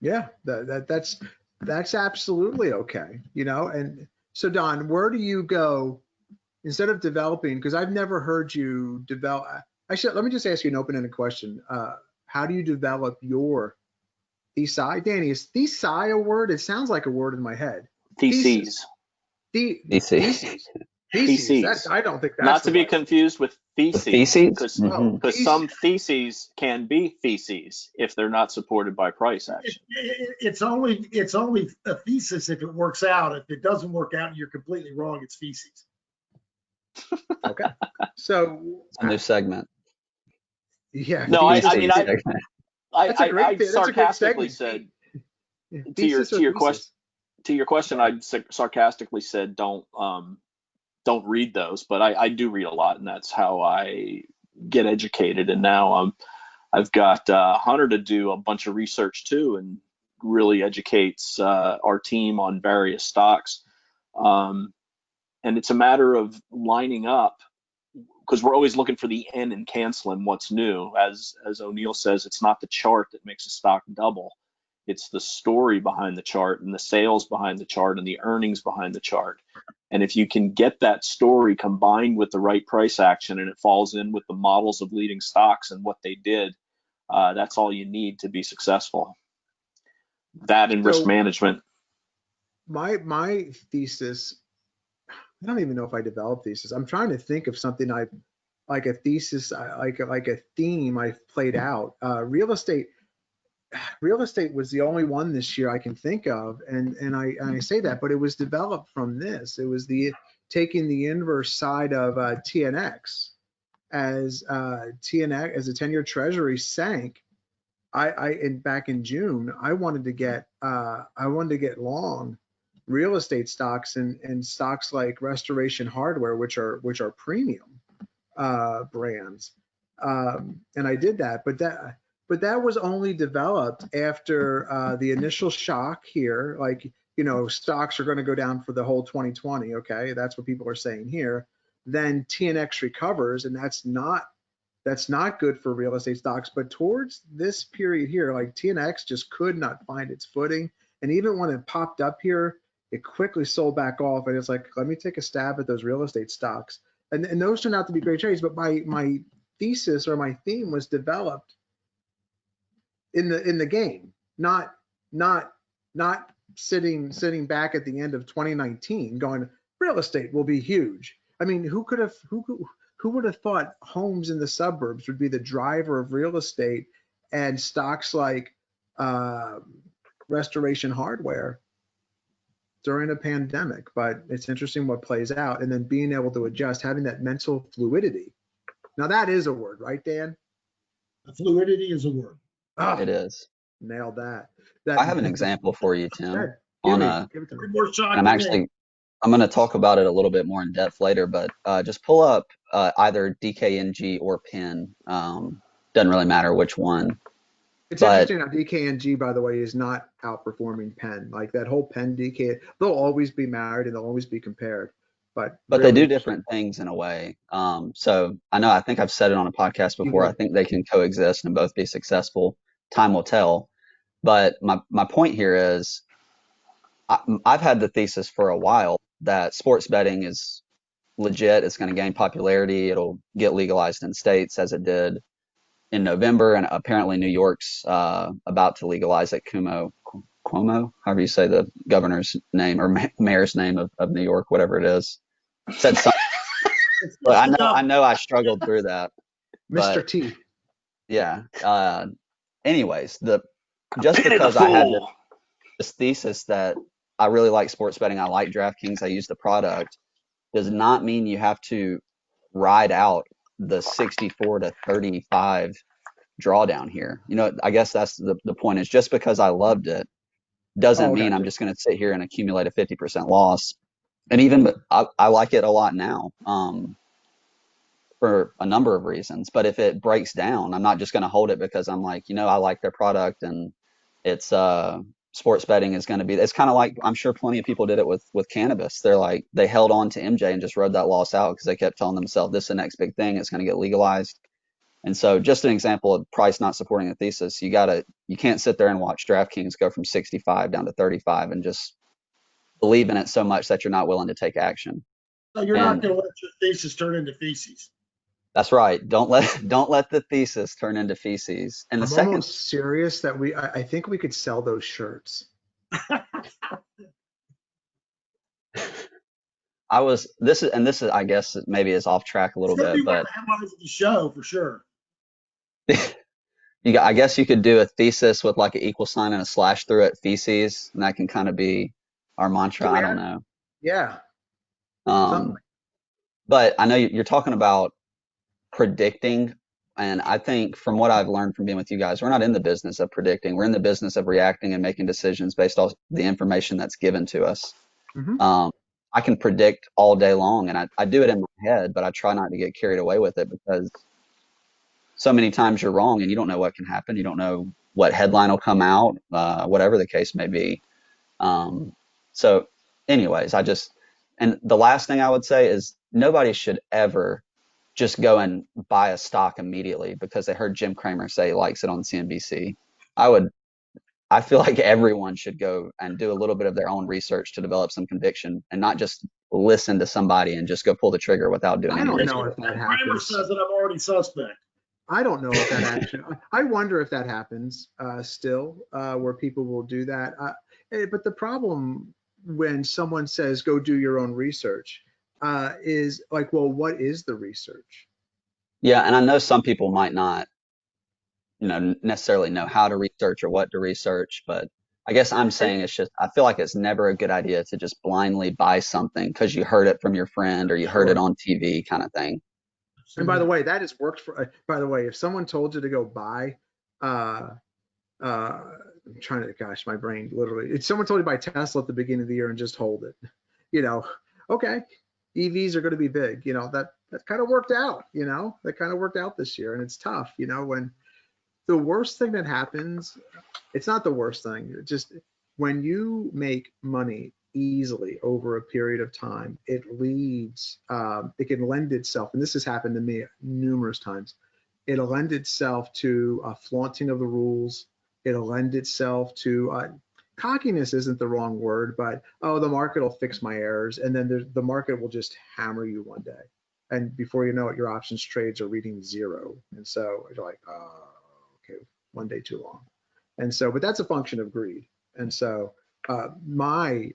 Yeah, that's absolutely okay. And so Don, where do you go instead of developing? Because I've never heard you develop. Let me just ask you an open-ended question. How do you develop your thesis? Danny, is thesis a word? It sounds like a word in my head. Theses. Theses. I don't think that's not to be confused with feces. Feces? Because some theses can be feces if they're not supported by price action. It's only a thesis if it works out. If it doesn't work out and you're completely wrong, it's feces. Okay. So a new segment. Yeah. No, I mean, I sarcastically said to your question, I sarcastically said don't read those, but I do read a lot, and that's how I get educated. And now I've got Hunter to do a bunch of research too, and really educates our team on various stocks. And it's a matter of lining up, because we're always looking for the N and canceling what's new. As O'Neill says, it's not the chart that makes a stock double. It's the story behind the chart and the sales behind the chart and the earnings behind the chart. And if you can get that story combined with the right price action and it falls in with the models of leading stocks and what they did, that's all you need to be successful. That and risk management. My thesis, I don't even know if I developed thesis. I'm trying to think of something like a thesis, like a theme I've played out. Real estate was the only one this year I can think of, and I say that, but it was developed from this. It was taking the inverse side of TNX as the 10-year Treasury sank. Back in June, I wanted to get long real estate stocks and stocks like Restoration Hardware, which are premium brands. And I did that, but that was only developed after the initial shock here. Like, stocks are going to go down for the whole 2020. Okay, that's what people are saying here. Then TNX recovers, and that's not good for real estate stocks. But towards this period here, like TNX just could not find its footing. And even when it popped up here, it quickly sold back off. And it's like, let me take a stab at those real estate stocks. And those turned out to be great trades. But my thesis or my theme was developed in the game, not sitting back at the end of 2019 going, real estate will be huge. I mean, who would have thought homes in the suburbs would be the driver of real estate, and stocks like Restoration Hardware during a pandemic? But it's interesting what plays out, and then being able to adjust, having that mental fluidity. Now that is a word, right, Dan? Fluidity is a word. Oh, it is. Nailed that. I have an example for you, Tim. I'm going to talk about it a little bit more in depth later, but just pull up either DKNG or PIN. Doesn't really matter which one. It's interesting how DKNG, by the way, is not outperforming PEN. Like that whole PEN DK, they'll always be married and they'll always be compared. But really, they do different things in a way. So I think I've said it on a podcast before. I think they can coexist and both be successful. Time will tell. But my point here is I've had the thesis for a while that sports betting is legit. It's going to gain popularity. It'll get legalized in states as it did in November. And apparently New York's about to legalize it. Cuomo, however you say the governor's name or mayor's name of New York, whatever it is. Said something. But I know I struggled through that. Mr. T. Yeah. Anyways, just because I had this thesis that I really like sports betting, I like DraftKings, I use the product, does not mean you have to ride out the 64 to 35 drawdown here. I guess that's the point, is just because I loved it doesn't mean I'm just going to sit here and accumulate a 50% loss. And even I like it a lot now for a number of reasons. But if it breaks down, I'm not just going to hold it because I'm like, I like their product and it's sports betting is going to be. It's kind of like, I'm sure plenty of people did it with cannabis. They're like, they held on to MJ and just rode that loss out because they kept telling themselves this is the next big thing. It's going to get legalized. And so just an example of price not supporting the thesis, you can't sit there and watch DraftKings go from 65 down to 35 and just believe in it so much that you're not willing to take action. So you're not going to let your thesis turn into feces. That's right. Don't let the thesis turn into feces. And I'm almost serious that I think we could sell those shirts. This is I guess maybe is off track a little bit, but headlines of the show for sure. I guess you could do a thesis with like an equal sign and a slash through it, feces, and that can kind of be our mantra. I don't know. Yeah. But I know you're talking about predicting, and I think from what I've learned from being with you guys, we're not in the business of predicting. We're in the business of reacting and making decisions based off the information that's given to us. Mm-hmm. I can predict all day long, and I do it in my head, but I try not to get carried away with it because so many times you're wrong and you don't know what can happen. You don't know what headline will come out, whatever the case may be. So anyways, and the last thing I would say is nobody should ever just go and buy a stock immediately because they heard Jim Cramer say he likes it on CNBC. I feel like everyone should go and do a little bit of their own research to develop some conviction and not just listen to somebody and just go pull the trigger without doing anything. I don't know if that happens. Cramer says that I'm already suspect. I don't know if that actually, I wonder if that happens still, where people will do that. But the problem when someone says, go do your own research, is like, well, what is the research? Yeah. And I know some people might not, necessarily know how to research or what to research, but I guess I'm saying I feel like it's never a good idea to just blindly buy something because you heard it from your friend or you heard it on TV kind of thing. And by the way, that has worked by the way, if someone told you to go buy, I'm trying to, gosh, my brain literally, if someone told you to buy Tesla at the beginning of the year and just hold it, okay, EVs are going to be big, that kind of worked out, that kind of worked out this year. And it's tough, when the worst thing that happens, it's not the worst thing. Just when you make money easily over a period of time, it can lend itself, and this has happened to me numerous times, it'll lend itself to a flaunting of the rules. It'll lend itself to cockiness isn't the wrong word, but, oh, the market will fix my errors. And then the market will just hammer you one day. And before you know it, your options trades are reading 0. And so you're like, oh, okay, one day too long. And so, but that's a function of greed. And so my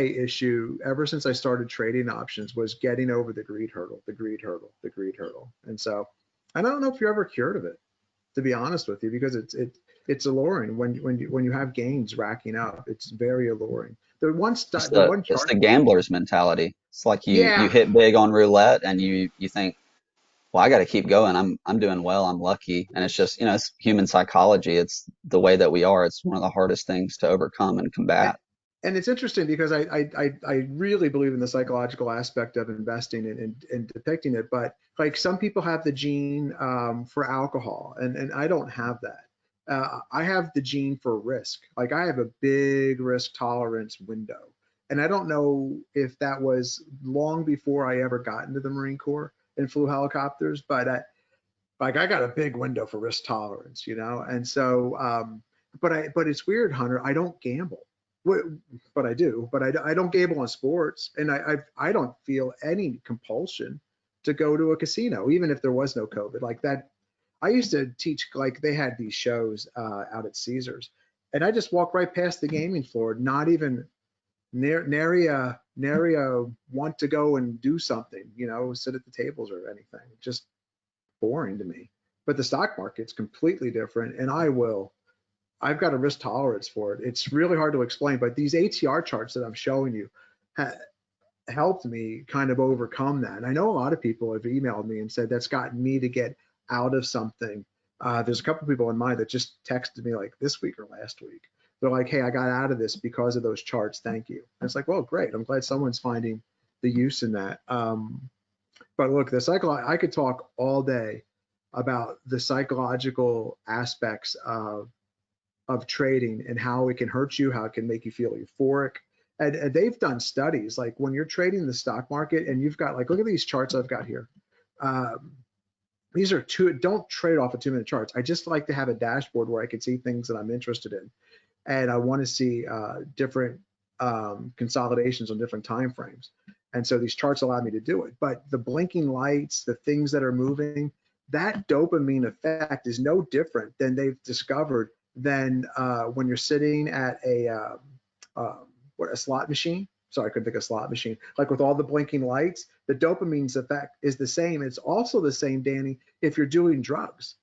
issue ever since I started trading options was getting over the greed hurdle. And so I don't know if you're ever cured of it, to be honest with you, because it's alluring when you have gains racking up. It's very alluring. It's the gambler's mentality. It's like you hit big on roulette and you think, well, I got to keep going. I'm doing well. I'm lucky. And it's just, it's human psychology. It's the way that we are. It's one of the hardest things to overcome and combat. And it's interesting because I really believe in the psychological aspect of investing and depicting it. But like some people have the gene for alcohol, and I don't have that. I have the gene for risk. Like I have a big risk tolerance window. And I don't know if that was long before I ever got into the Marine Corps and flew helicopters, but I got a big window for risk tolerance, And so, but it's weird, Hunter. I don't gamble. But I do, but I don't gamble on sports, and I don't feel any compulsion to go to a casino, even if there was no COVID like that. I used to teach, like they had these shows out at Caesars, and I just walk right past the gaming floor, not even nary a want to go and do something, sit at the tables or anything. Just boring to me. But the stock market's completely different, and I've got a risk tolerance for it. It's really hard to explain, but these ATR charts that I'm showing you helped me kind of overcome that. And I know a lot of people have emailed me and said that's gotten me to get out of something. There's a couple of people in mind that just texted me like this week or last week. They're like, hey, I got out of this because of those charts. Thank you. And it's like, well, great. I'm glad someone's finding the use in that. But look, I could talk all day about the psychological aspects of trading and how it can hurt you, how it can make you feel euphoric. And they've done studies like when you're trading the stock market and you've got like, look at these charts I've got here. These are don't trade off of 2-minute charts. I just like to have a dashboard where I can see things that I'm interested in. And I want to see different consolidations on different time frames. And so these charts allow me to do it. But the blinking lights, the things that are moving, that dopamine effect is no different than they've discovered than when you're sitting at a slot machine. Sorry, I couldn't think of slot machine. Like with all the blinking lights, the dopamine's effect is the same. It's also the same, Danny, if you're doing drugs.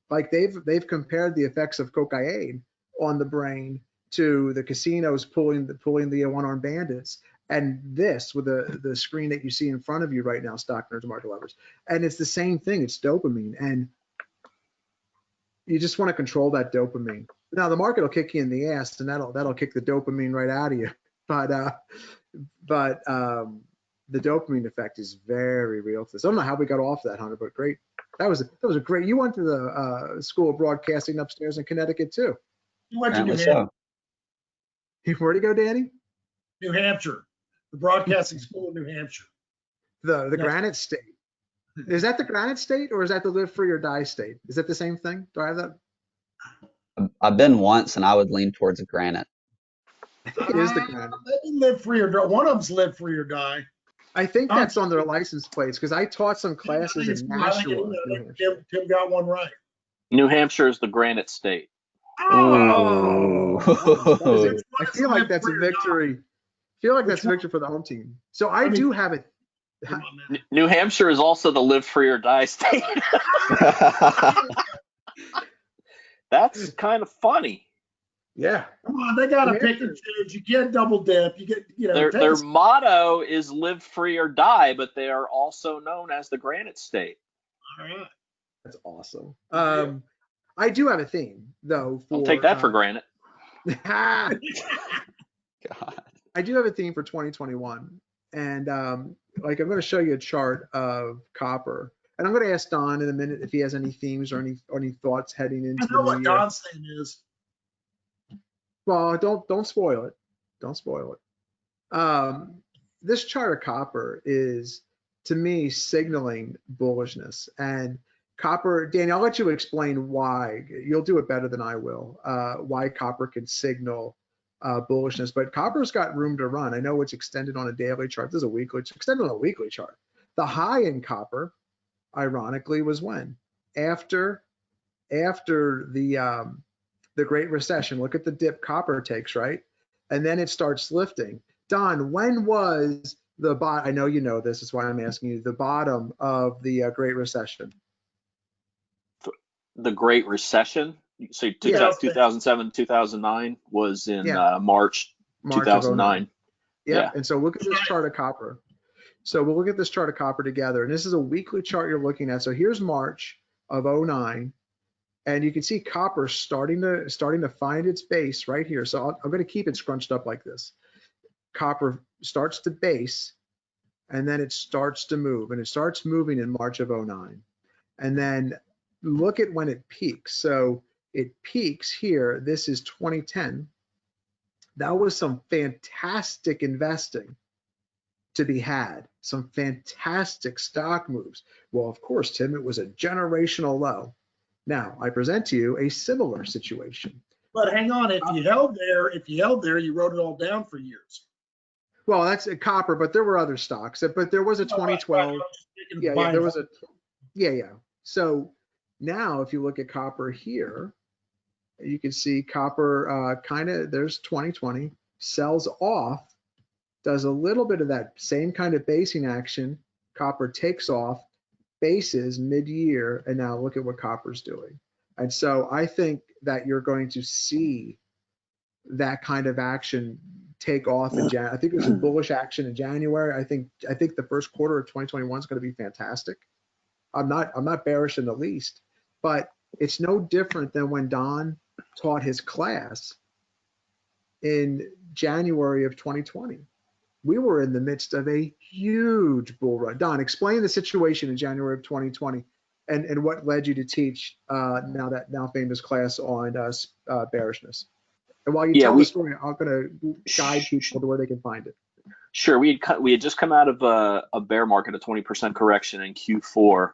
Like they've compared the effects of cocaine on the brain to the casinos pulling the one-armed bandits, and this with the screen that you see in front of you right now, stock nerds and market lovers. And it's the same thing. It's dopamine, and you just want to control that dopamine. Now the market will kick you in the ass, and that'll kick the dopamine right out of you. But the dopamine effect is very real to this. I don't know how we got off that, Hunter, but great. That was a great. You went to the School of Broadcasting upstairs in Connecticut too. You went to New Hampshire. Where'd you go, Danny? New Hampshire, the Broadcasting School of New Hampshire. The Granite State. Is that the Granite State or is that the Live Free or Die State? Is that the same thing? Do I have that? I've been once, and I would lean towards Granite. I think it is the Granite. Maybe Live Free or Die. One of them's Live Free or Die. I think that's on their license plates because I taught some classes in Nashua. Tim got one right. New Hampshire is the Granite State. Oh, I feel like that's a victory. I feel like that's a victory for the home team. So I do have it. New Hampshire is also the Live Free or Die state. That's kind of funny. Yeah. Come on, they got to pick and choose. You can't double dip. You get, their motto is Live Free or Die, but they are also known as the Granite State. All right. That's awesome. I do have a theme, though. I'll take that for granted. God. I do have a theme for 2021. And like I'm going to show you a chart of copper. And I'm going to ask Don in a minute if he has any themes or any thoughts heading into I the know new what year. Don's thing is. Well, don't spoil it. Don't spoil it. This chart of copper is, to me, signaling bullishness. And copper, Danny, I'll let you explain why. You'll do it better than I will. Why copper can signal bullishness, but copper's got room to run. I know it's extended on a daily chart. This is a weekly. It's extended on a weekly chart. The high in copper, ironically, was when after the Great Recession. Look at the dip copper takes, right? And then it starts lifting. Don, when was the bottom? I know you know this. That's why I'm asking you. The bottom of the Great Recession. The Great Recession. So 2007, 2009 was in March 2009. Yeah. And so look at this chart of copper. So we'll look at this chart of copper together. And this is a weekly chart you're looking at. So here's March of 09. And you can see copper starting to find its base right here. So I'm going to keep it scrunched up like this. Copper starts to base, and then it starts to move. And it starts moving in March of 09. And then look at when it peaks. So it peaks here. This is 2010. That was some fantastic investing to be had. Some fantastic stock moves. Well, of course, Tim, it was a generational low. Now, I present to you a similar situation. But hang on, if you held there, you wrote it all down for years. Well, that's a copper, but there were other stocks. But there was a 2012. Yeah, there was a. Yeah. So now, if you look at copper here, you can see copper there's 2020, sells off, does a little bit of that same kind of basing action. Copper takes off, bases mid-year, and now look at what copper's doing. And so I think that you're going to see that kind of action take off in January. I think there's some bullish action in January. I think the first quarter of 2021 is going to be fantastic. I'm not bearish in the least, but it's no different than when Don taught his class in January of 2020. We were in the midst of a huge bull run. Don, explain the situation in January of 2020 and what led you to teach now famous class on bearishness. And while you tell the story, I'm going to guide people to where they can find it. Sure. We had just come out of a bear market, a 20% correction in Q4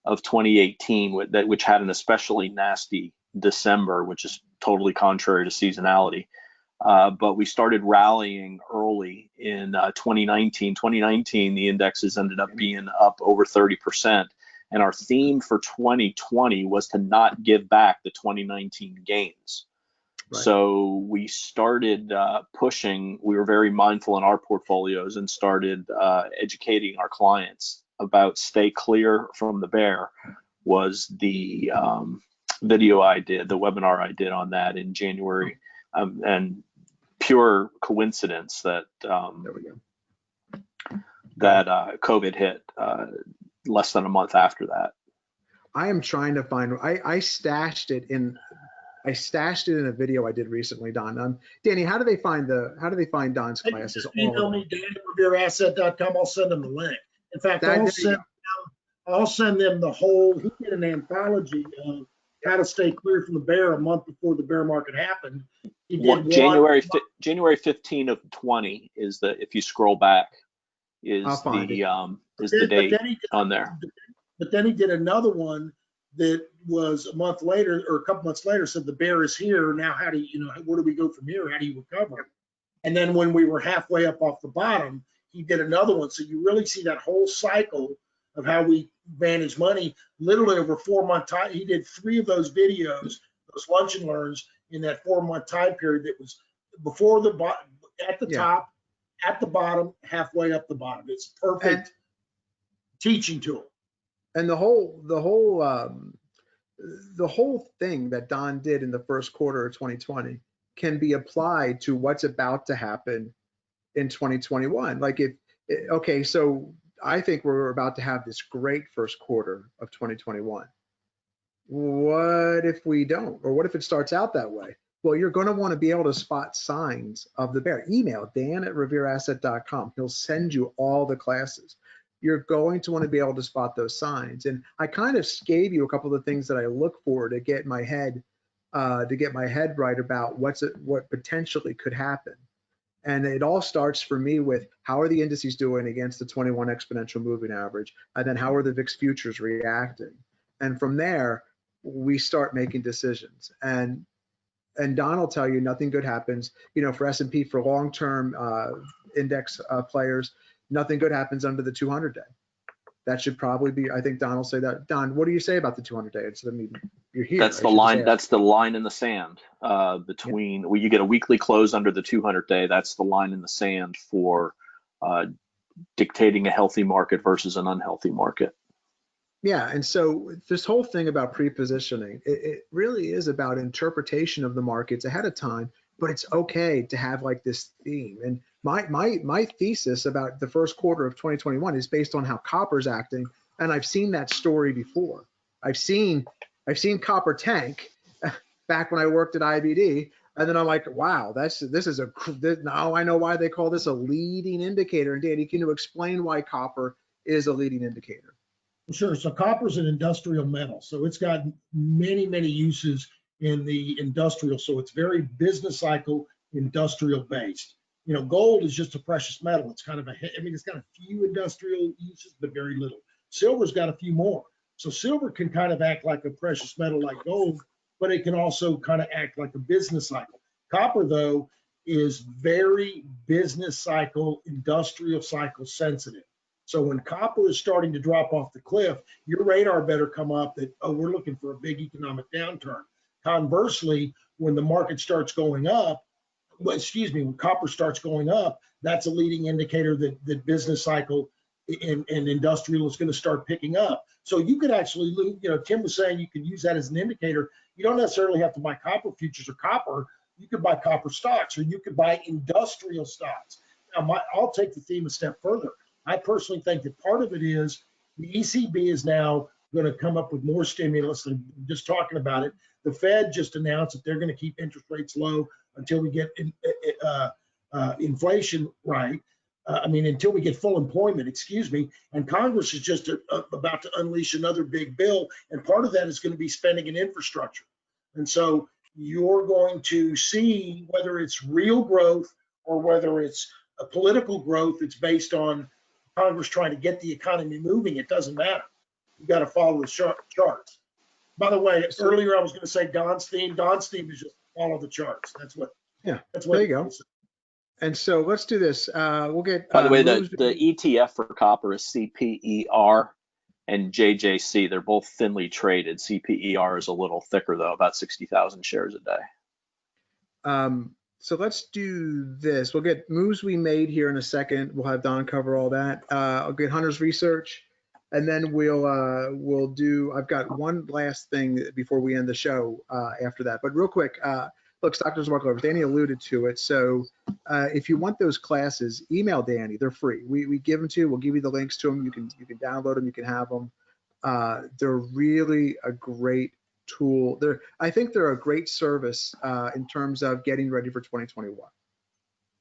of 2018, which had an especially nasty December, which is totally contrary to seasonality. But we started rallying early in 2019. 2019, the indexes ended up being up over 30%. And our theme for 2020 was to not give back the 2019 gains. Right. So we started pushing. We were very mindful in our portfolios and started educating our clients about stay clear from the bear. Was the video I did, the webinar I did on that in January, and pure coincidence that COVID hit less than a month after that. I am trying to find. I stashed it in a video I did recently, Don. Danny, how do they find Don's classes? Email me, Dan@revereasset.com. I'll send them the link. In fact, I'll send them the whole. He did an anthology of how to stay clear from the bear a month before the bear market happened. He did January 15 of 20 is if you scroll back is the date on there. But then he did another one that was a month later or a couple months later, said the bear is here. Now, how do where do we go from here? How do you recover? And then when we were halfway up off the bottom, he did another one. So you really see that whole cycle of how we manage money literally over 4-month time. He did 3 of those videos, those lunch and learns in that 4-month time period that was before the bottom, at the top, at the bottom, halfway up the bottom. It's perfect teaching tool. And the whole thing that Don did in the first quarter of 2020 can be applied to what's about to happen in 2021. So I think we're about to have this great first quarter of 2021. What if we don't? Or what if it starts out that way? Well, you're going to want to be able to spot signs of the bear. Email dan@revereasset.com. He'll send you all the classes. You're going to want to be able to spot those signs. And I kind of gave you a couple of things that I look for to get my head right about what potentially could happen. And it all starts for me with how are the indices doing against the 21 exponential moving average, and then how are the VIX futures reacting? And from there, we start making decisions. And Don will tell you nothing good happens. For S&P, for long-term index players, nothing good happens under the 200-day. That should probably be. I think Don will say that. Don, what do you say about the 200-day? You're here. That's the line. That's the line in the sand between. Well, you get a weekly close under the 200-day. That's the line in the sand for dictating a healthy market versus an unhealthy market. Yeah, and so this whole thing about pre-positioning, it really is about interpretation of the markets ahead of time, but it's okay to have like this theme. And my thesis about the first quarter of 2021 is based on how copper's acting, and I've seen that story before. I've seen copper tank back when I worked at IBD, and then I'm like, wow, now I know why they call this a leading indicator. And Danny, can you explain why copper is a leading indicator? Sure. So copper is an industrial metal. So it's got many, many uses in the industrial. So it's very business cycle industrial based. Gold is just a precious metal. It's kind of it's got a few industrial uses, but very little. Silver's got a few more. So silver can kind of act like a precious metal like gold, but it can also kind of act like a business cycle. Copper, though, is very business cycle, industrial cycle sensitive. So when copper is starting to drop off the cliff, your radar better come up that, oh, we're looking for a big economic downturn. Conversely, when the market starts going up, when copper starts going up, that's a leading indicator that business cycle and industrial is going to start picking up. So you could actually, Tim was saying you could use that as an indicator. You don't necessarily have to buy copper futures or copper. You could buy copper stocks, or you could buy industrial stocks. Now, I'll take the theme a step further. I personally think that part of it is the ECB is now going to come up with more stimulus. And just talking about it, the Fed just announced that they're going to keep interest rates low until we get inflation right. Until we get full employment, and Congress is just about to unleash another big bill, and part of that is going to be spending in infrastructure. And so you're going to see whether it's real growth or whether it's a political growth that's based on Congress trying to get the economy moving. It doesn't matter. You got to follow the charts. By the way, earlier I was going to say Don's theme. Don's theme is just follow the charts. That's what. There you go. And so let's do this. We'll get. By the way, the ETF for copper is CPER and JJC. They're both thinly traded. CPER is a little thicker though, about 60,000 shares a day. So let's do this. We'll get moves we made here in a second. We'll have Don cover all that. I'll get Hunter's research, and then we'll do. I've got one last thing before we end the show after that. But real quick, look, Stock Market Lovers, Danny alluded to it. So if you want those classes, email Danny. They're free. We give them to you. We'll give you the links to them. You can download them. You can have them. They're really a great tool. I think they're a great service in terms of getting ready for 2021.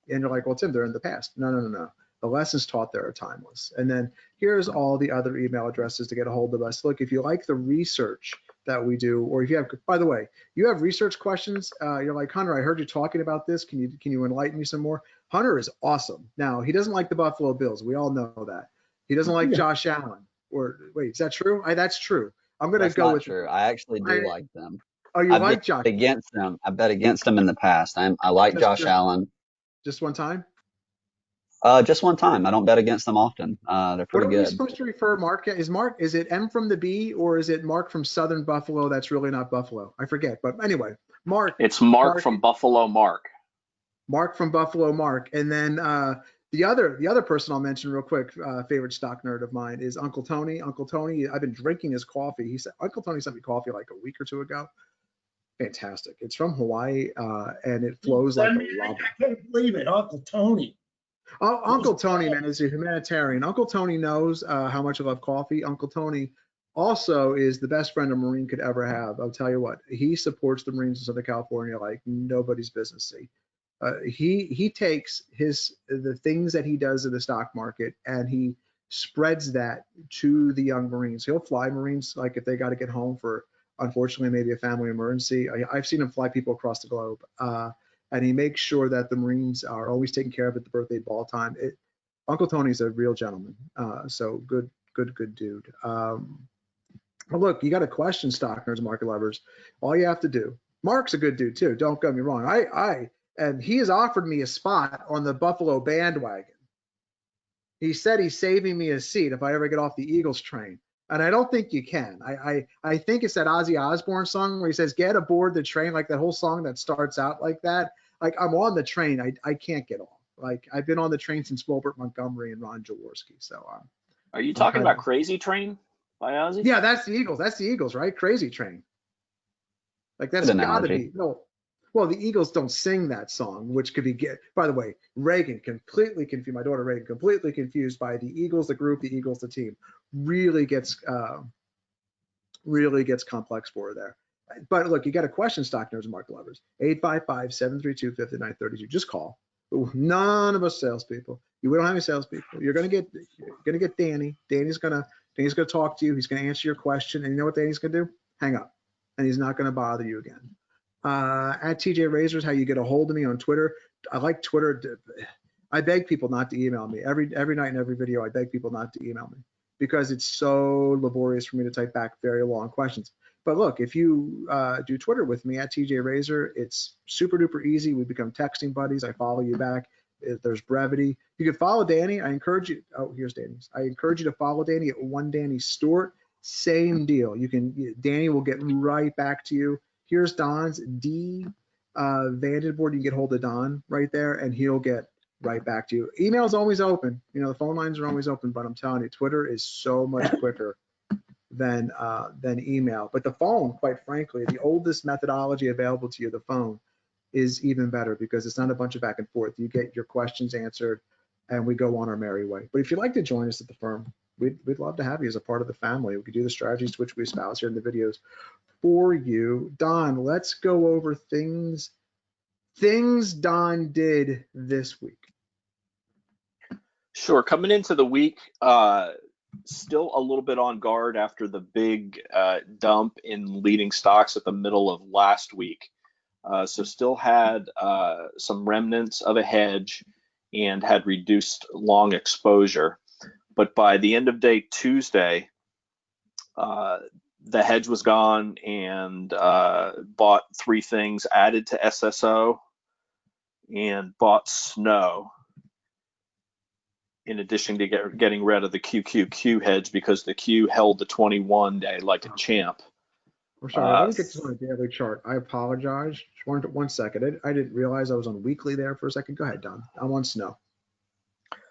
And you're like, well, Tim, they're in the past. No. The lessons taught there are timeless. And then here's all the other email addresses to get a hold of us. Look, if you like the research that we do, or if you have, by the way, you have research questions, you're like, Hunter, I heard you talking about this. Can you enlighten me some more? Hunter is awesome. Now, he doesn't like the Buffalo Bills. We all know that. He doesn't like Josh Allen. Or wait, is that true? That's true. I'm going to go with true. I actually do like them. Oh, you like Josh? Against them. I bet against them in the past. I like Josh Allen. Just one time? Just one time. I don't bet against them often. They're pretty good. What are we supposed to refer Mark? Is it M from the B, or is it Mark from Southern Buffalo? That's really not Buffalo. I forget. But anyway, Mark. It's Mark from Buffalo Mark. Mark from Buffalo Mark. And then the other person I'll mention real quick, favorite stock nerd of mine, is Uncle Tony. Uncle Tony, I've been drinking his coffee. He said Uncle Tony sent me coffee like a week or two ago. Fantastic. It's from Hawaii, and it flows like a lava. I can't believe it, Uncle Tony. Oh, Uncle Tony, man, is a humanitarian. Uncle Tony knows how much I love coffee. Uncle Tony also is the best friend a Marine could ever have. I'll tell you what, he supports the Marines in Southern California like nobody's business. See, he takes the things that he does in the stock market and he spreads that to the young Marines. He'll fly Marines like if they got to get home for, unfortunately, maybe a family emergency. I've seen him fly people across the globe, and he makes sure that the Marines are always taken care of at the birthday ball time. Uncle Tony's a real gentleman, so good dude. Well, look, you got a question, stock nerds, market lovers. All you have to do. Mark's a good dude too. Don't get me wrong. And he has offered me a spot on the Buffalo bandwagon. He said he's saving me a seat if I ever get off the Eagles train. And I don't think you can. I think it's that Ozzy Osbourne song where he says, get aboard the train, like that whole song that starts out like that. Like, I'm on the train. I can't get off. Like, I've been on the train since Wilbert Montgomery and Ron Jaworski. So are you talking about Crazy Train by Ozzy? Yeah, that's the Eagles. That's the Eagles, right? Crazy Train. Like, that's got to be. No, well, the Eagles don't sing that song, which could be by the way, Reagan completely confused. My daughter Reagan completely confused by the Eagles, the group, the Eagles, the team. Really gets complex for her there. But look, you got a question, stock nerds and market lovers. 855-732-5932. Just call. None of us salespeople. We don't have any salespeople. You're gonna get Danny. Danny's gonna talk to you. He's gonna answer your question. And you know what Danny's gonna do? Hang up. And he's not gonna bother you again. At TJ Razors, how you get a hold of me on Twitter. I like Twitter. I beg people not to email me. Every night in every video, I beg people not to email me because it's so laborious for me to type back very long questions. But look, if you do Twitter with me at TJ Razor, it's super duper easy. We become texting buddies. I follow you back. There's brevity. You can follow Danny. I encourage you. Oh, here's Danny's. I encourage you to follow Danny at One Danny Stewart. Same deal. Danny will get right back to you. Here's Don's D Vantage board. You can get hold of Don right there, and he'll get right back to you. Email's always open. You know, the phone lines are always open, but I'm telling you, Twitter is so much quicker than email. But the phone, quite frankly, the oldest methodology available to you, the phone, is even better because it's not a bunch of back and forth. You get your questions answered, and we go on our merry way. But if you'd like to join us at the firm, we'd love to have you as a part of the family. We could do the strategies which we espouse here in the videos for you. Don, let's go over things Don did this week. Sure. Coming into the week, still a little bit on guard after the big dump in leading stocks at the middle of last week. So still had some remnants of a hedge and had reduced long exposure. But by the end of day Tuesday, the hedge was gone and bought three things, added to SSO and bought Snow, in addition to getting rid of the QQQ hedge because the Q held the 21-day like a champ. I'm sorry, let me get this on a daily chart. I apologize. One second. I didn't realize I was on weekly there for a second. Go ahead, Don. I'm on Snow.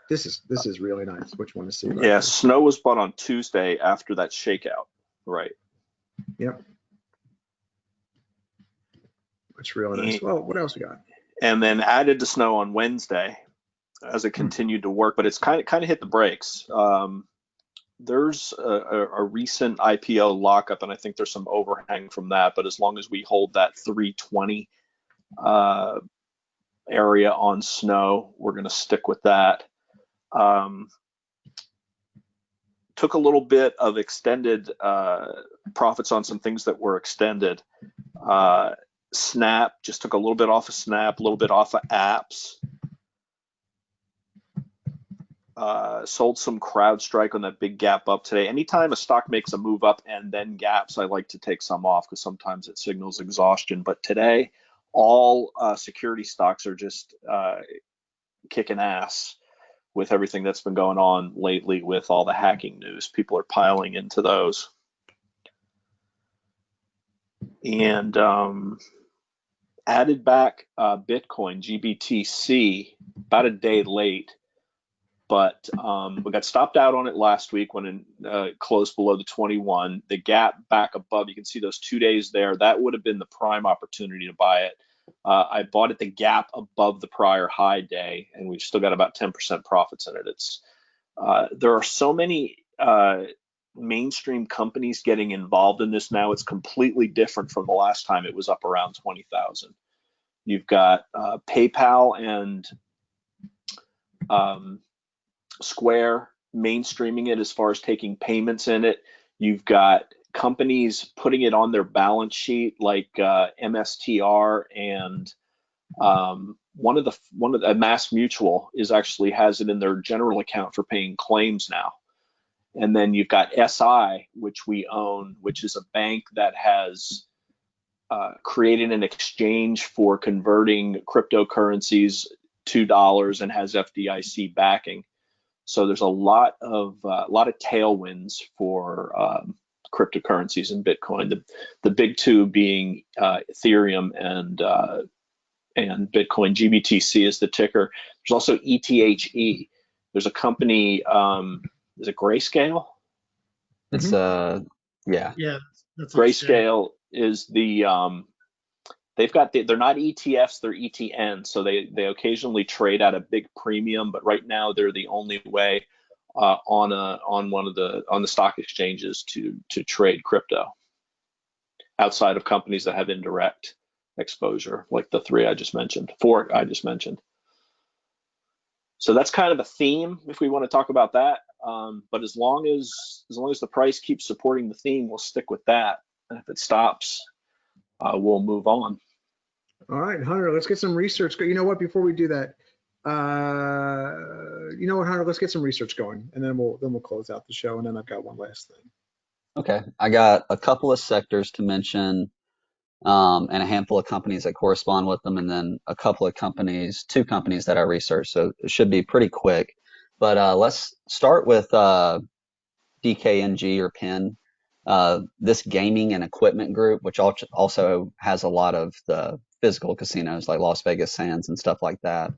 This is really nice. Which one to see? Right yeah, here. Snow was bought on Tuesday after that shakeout. Right. Yep. It's really nice. Well, what else we got? And then added to Snow on Wednesday as it continued to work, but it's kind of hit the brakes. There's a recent IPO lockup, and I think there's some overhang from that. But as long as we hold that 320 area on Snow, we're going to stick with that. Took a little bit of extended profits on some things that were extended. Snap, just took a little bit off of Snap, a little bit off of apps. Sold some CrowdStrike on that big gap up today. Anytime a stock makes a move up and then gaps, I like to take some off because sometimes it signals exhaustion. But today, all security stocks are just kicking ass with everything that's been going on lately with all the hacking news. People are piling into those. And added back Bitcoin, GBTC, about a day late. But we got stopped out on it last week when it closed below the 21. The gap back above, you can see those 2 days there. That would have been the prime opportunity to buy it. I bought it the gap above the prior high day, and we've still got about 10% profits in it. There are so many mainstream companies getting involved in this now. It's completely different from the last time it was up around 20,000. You've got PayPal and Square mainstreaming it as far as taking payments in it. You've got companies putting it on their balance sheet like MSTR and one of the Mass Mutual is actually has it in their general account for paying claims now. And then you've got SI, which we own, which is a bank that has created an exchange for converting cryptocurrencies to dollars and has FDIC backing. So there's a lot of tailwinds for cryptocurrencies and Bitcoin. The big two being Ethereum and Bitcoin. GBTC is the ticker. There's also ETHE. There's a company. Is it Grayscale? It's yeah. Yeah, that's Grayscale is the they've got they're not ETFs, they're ETN, so they occasionally trade at a big premium, but right now they're the only way on the stock exchanges to trade crypto outside of companies that have indirect exposure, like the four I just mentioned. So that's kind of a theme if we want to talk about that. But as long as the price keeps supporting the theme, we'll stick with that. And if it stops, we'll move on. All right, Hunter, let's get some research. You know what? Before we do that, you know what, Hunter? Let's get some research going, and then we'll close out the show. And then I've got one last thing. Okay, I got a couple of sectors to mention, and a handful of companies that correspond with them, and then a couple of companies, two companies that I researched. So it should be pretty quick. But let's start with DKNG or PIN. This gaming and equipment group, which also has a lot of the physical casinos like Las Vegas Sands and stuff like that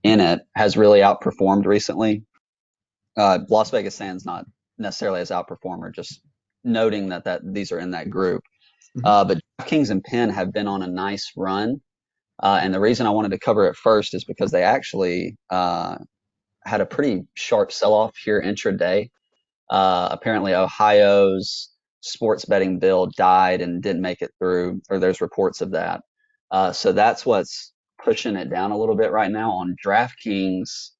in it, has really outperformed recently. Las Vegas Sands not necessarily as outperformer, just noting that these are in that group. But DraftKings and PIN have been on a nice run. And the reason I wanted to cover it first is because they actually had a pretty sharp sell-off here intraday. Apparently Ohio's sports betting bill died and didn't make it through, or there's reports of that. So that's what's pushing it down a little bit right now. On DraftKings,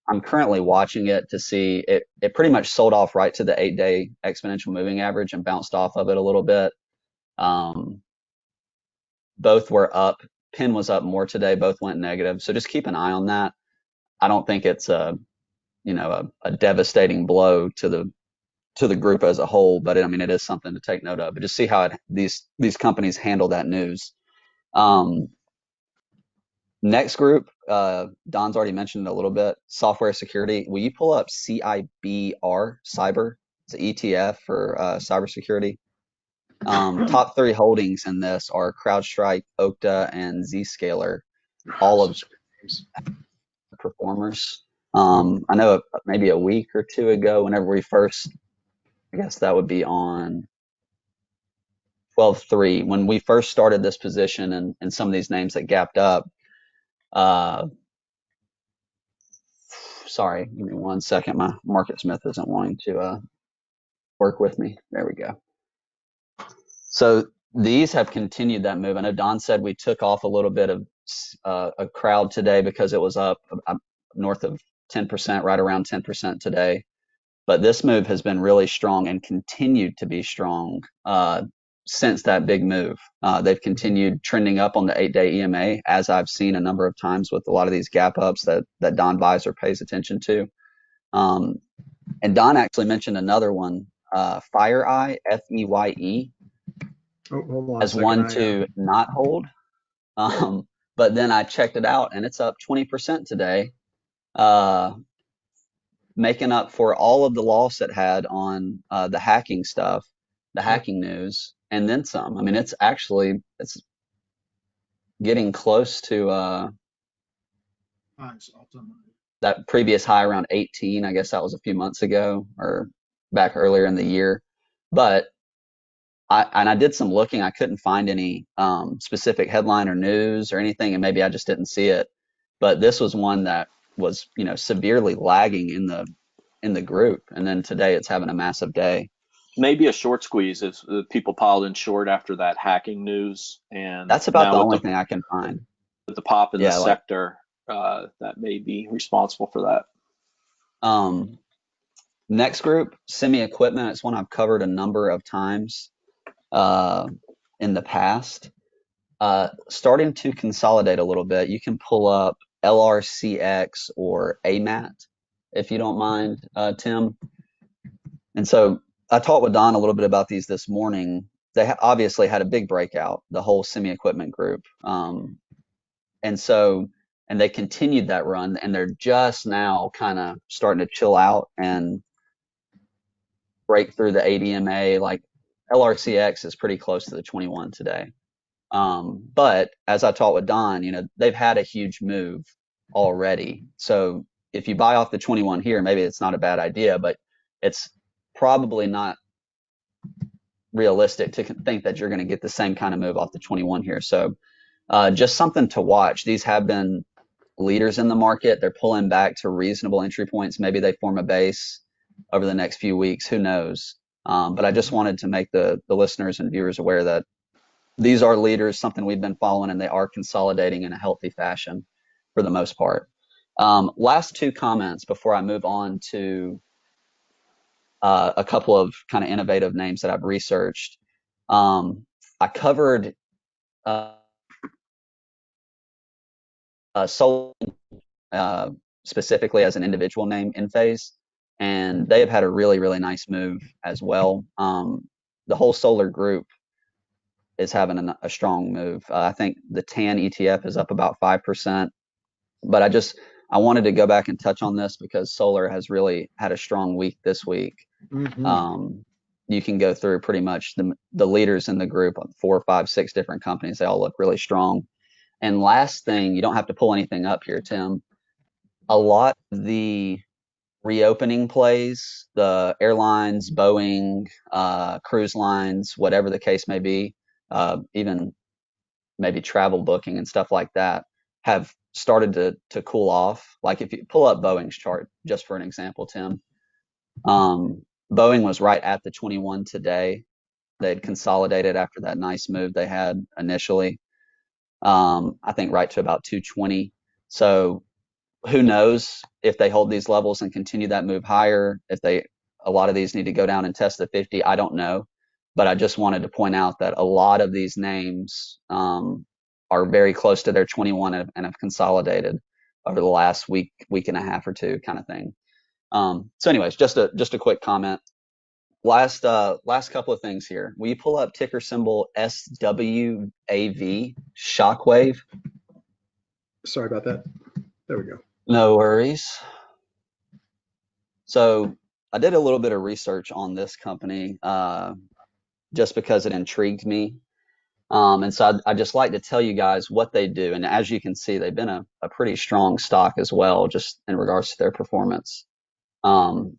I'm currently watching it to see it pretty much sold off right to the 8-day exponential moving average and bounced off of it a little bit. Both were up. PIN was up more today. Both went negative. So just keep an eye on that. I don't think it's a devastating blow to the group as a whole, but I mean, it is something to take note of. But just see how these companies handle that news. Next group, Don's already mentioned it a little bit. Software security. Will you pull up CIBR Cyber? It's an ETF for cybersecurity. Top three holdings in this are CrowdStrike, Okta, and Zscaler. All of performers. I know maybe a week or two ago, whenever we first, I guess that would be on 12/3, when we first started this position and some of these names that gapped up. Sorry, give me 1 second. My MarketSmith isn't wanting to work with me. There we go. So these have continued that move. I know Don said we took off a little bit of a crowd today because it was up north of 10%, right around 10% today. But this move has been really strong and continued to be strong since that big move. They've continued trending up on the 8-day EMA, as I've seen a number of times with a lot of these gap ups that Don Visor pays attention to. And Don actually mentioned another one, FireEye, FEYE, as one to not hold. But then I checked it out and it's up 20% today, making up for all of the loss it had on the hacking stuff, the hacking news, and then some. I mean, it's getting close to that previous high around 18. I guess that was a few months ago or back earlier in the year. But I did some looking. I couldn't find any specific headline or news or anything, and maybe I just didn't see it. But this was one that was, severely lagging in the group, and then today it's having a massive day. maybe a short squeeze if people piled in short after that hacking news, and That's about the now only thing I can find. with the pop in the Yeah, like sector, that may be responsible for that. next group, semi equipment. It's one I've covered a number of times in the past. Starting to consolidate a little bit. You can pull up LRCX or AMAT if you don't mind, Tim. And so I talked with Don a little bit about these this morning. They obviously had a big breakout, the whole semi equipment group. And they continued that run, and they're just now kind of starting to chill out and break through the ADMA. Like LRCX is pretty close to the 21 today. But as I talked with Don, they've had a huge move already. So if you buy off the 21 here, maybe it's not a bad idea, but it's probably not realistic to think that you're going to get the same kind of move off the 21 here. So just something to watch. These have been leaders in the market. They're pulling back to reasonable entry points. Maybe they form a base over the next few weeks. Who knows? But I just wanted to make the listeners and viewers aware that these are leaders, something we've been following, and they are consolidating in a healthy fashion for the most part. Last two comments before I move on to a couple of kind of innovative names that I've researched. I covered Sol specifically as an individual name in phase, and they have had a really, really nice move as well. The whole solar group is having a strong move. I think the TAN ETF is up about 5%, but I wanted to go back and touch on this because solar has really had a strong week this week. Mm-hmm. You can go through pretty much the leaders in the group, 4, 5, 6 different companies. They all look really strong. And last thing, you don't have to pull anything up here, Tim. A lot of the reopening plays, the airlines, Boeing, cruise lines, whatever the case may be, even maybe travel booking and stuff like that, have started to cool off. Like if you pull up Boeing's chart, just for an example, Tim, Boeing was right at the 21 today. They'd consolidated after that nice move they had initially. I think right to about 220. So who knows if they hold these levels and continue that move higher, a lot of these need to go down and test the 50. I don't know, but I just wanted to point out that a lot of these names are very close to their 21 and have consolidated over the last week and a half or two kind of thing. So anyways, just a quick comment. Last couple of things here. Will you pull up ticker symbol SWAV, Shockwave? Sorry about that. There we go. No worries. So I did a little bit of research on this company just because it intrigued me. And so I'd just like to tell you guys what they do. And as you can see, they've been a pretty strong stock as well, just in regards to their performance. And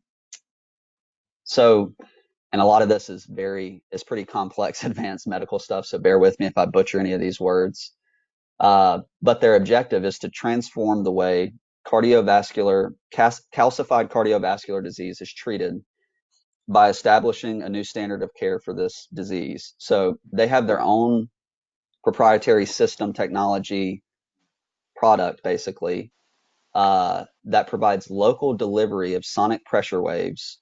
a lot of this is pretty complex, advanced medical stuff. So bear with me if I butcher any of these words. But their objective is to transform the way calcified cardiovascular disease is treated by establishing a new standard of care for this disease. So they have their own proprietary system technology product, basically, that provides local delivery of sonic pressure waves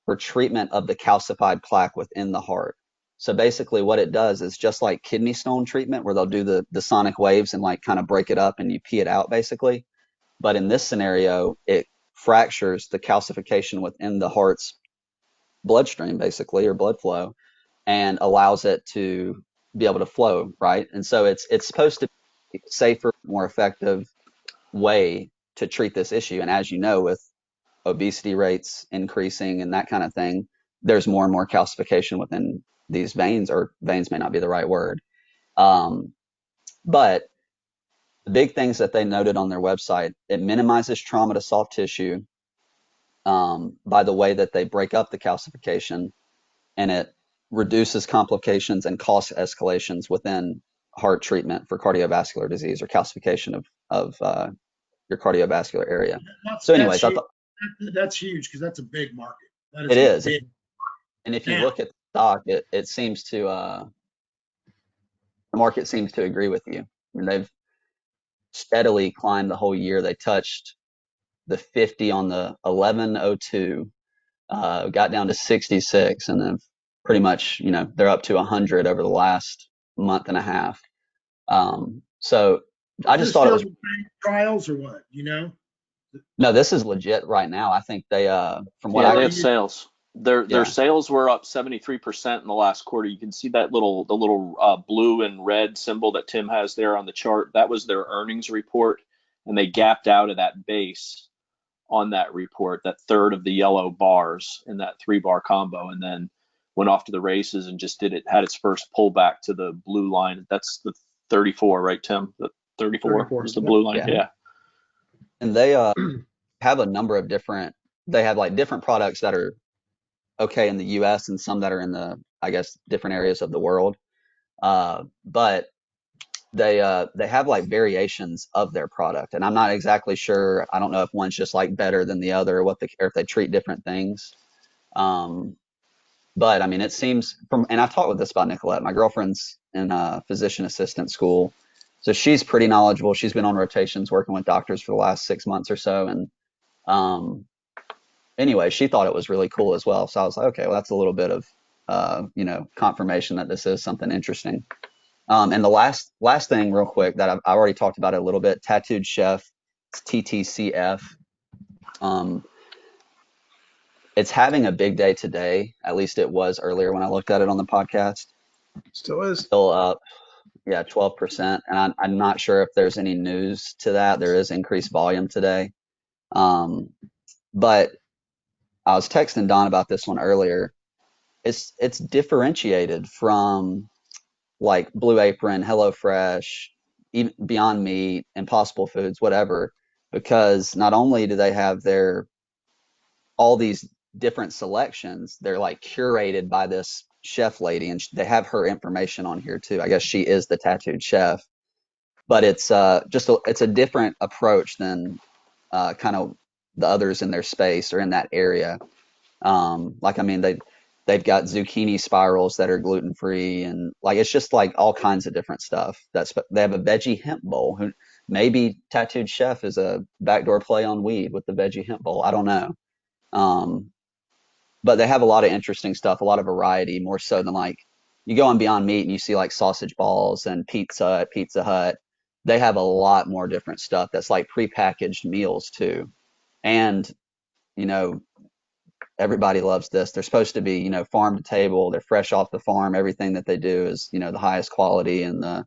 for treatment of the calcified plaque within the heart. So basically what it does is just like kidney stone treatment, where they'll do the sonic waves and like kind of break it up and you pee it out basically. But in this scenario, it fractures the calcification within the heart's bloodstream basically, or blood flow, and allows it to be able to flow, right? And so it's supposed to be a safer, more effective way to treat this issue. And as you know, with obesity rates increasing and that kind of thing, there's more and more calcification within these veins, or veins may not be the right word. But the big things that they noted on their website, it minimizes trauma to soft tissue by the way that they break up the calcification, and it reduces complications and cost escalations within heart treatment for cardiovascular disease or calcification of your cardiovascular area. So anyways, that's huge because that's a big market. It is. And if you Now, look at the stock, it seems to the market seems to agree with you. I mean, they've steadily climbed the whole year. They touched the 50 on the 1102, got down to 66, and then pretty much, they're up to 100 over the last month and a half. So I just thought it was. Trials or what? You know? No, this is legit right now. I think they, from what Yeah, I they can. have sales. Their Yeah. sales were up 73% in the last quarter. You can see that the little blue and red symbol that Tim has there on the chart. That was their earnings report, and they gapped out of that base on that report, that third of the yellow bars in that 3-bar combo, and then went off to the races and just had its first pullback to the blue line. That's the 34, right, Tim? The 34 is the blue line. Yeah. And they have a number of different. They have like different products that are okay in the U.S. and some that are in the, I guess, different areas of the world. But they have like variations of their product, and I'm not exactly sure. I don't know if one's just like better than the other, or if they treat different things. But I mean, it seems and I've talked with this about Nicolette. My girlfriend's in physician assistant school, so she's pretty knowledgeable. She's been on rotations working with doctors for the last 6 months or so, and anyway, she thought it was really cool as well. So I was like, okay, well, that's a little bit of confirmation that this is something interesting. And the last thing, real quick, that I already talked about it a little bit, Tattooed Chef, it's TTCF. It's having a big day today. At least it was earlier when I looked at it on the podcast. Still is. Still up, yeah, 12%. And I'm not sure if there's any news to that. There is increased volume today. But I was texting Don about this one earlier. It's differentiated from like Blue Apron, HelloFresh, even Beyond Meat, Impossible Foods, whatever, because not only do they have all these different selections, they're like curated by this chef lady, and they have her information on here too. I guess she is the tattooed chef, but it's it's a different approach than kind of the others in their space or in that area. Like, I mean, they've got zucchini spirals that are gluten free, and like it's just like all kinds of different stuff. They have a veggie hemp bowl. Who maybe Tattooed Chef is a backdoor play on weed with the veggie hemp bowl. I don't know. But they have a lot of interesting stuff, a lot of variety, more so than like you go on Beyond Meat and you see like sausage balls and pizza at Pizza Hut. They have a lot more different stuff that's like prepackaged meals too. And, you know, everybody loves this. They're supposed to be, farm to table. They're fresh off the farm. Everything that they do is, the highest quality and the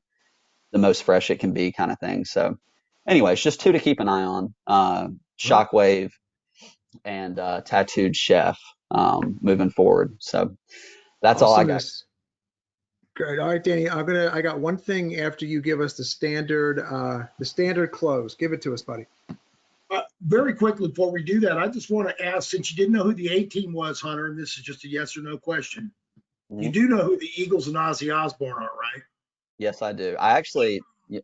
most fresh it can be, kind of thing. So anyway, it's just two to keep an eye on. Shockwave and Tattooed Chef moving forward. So that's all I got. Great. All right, Danny, I got one thing after you give us the standard close. Give it to us, buddy. Very quickly before we do that, I just want to ask, since you didn't know who the A team was, Hunter, and this is just a yes or no question. You do know who the Eagles and Ozzy Osbourne are, right? Yes, I do. I actually, you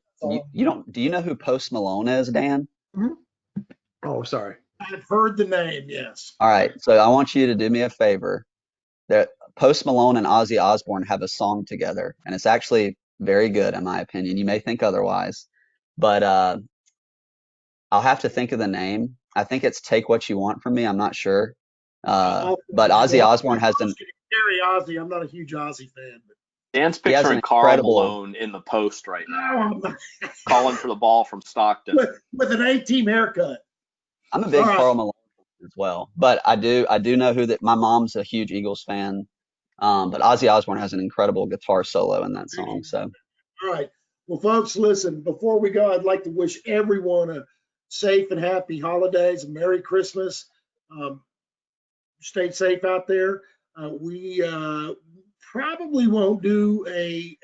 don't. Do you know who Post Malone is, Dan? Mm-hmm. Oh, sorry. I've heard the name. Yes. All right. So I want you to do me a favor. That Post Malone and Ozzy Osbourne have a song together, and it's actually very good in my opinion. You may think otherwise, but I'll have to think of the name. I think it's "Take What You Want From Me." I'm not sure, but Ozzy Osbourne has done. Gary Ozzy. I'm not a huge Ozzy fan, but Dan's picturing Karl Malone in the post right now, calling for the ball from Stockton with an A-team haircut. I'm a big Karl Malone as well, but I do know who that. My mom's a huge Eagles fan, but Ozzy Osbourne has an incredible guitar solo in that song. So, all right, well, folks, listen. Before we go, I'd like to wish everyone a safe and happy holidays, a Merry Christmas. Stay safe out there. We probably won't do a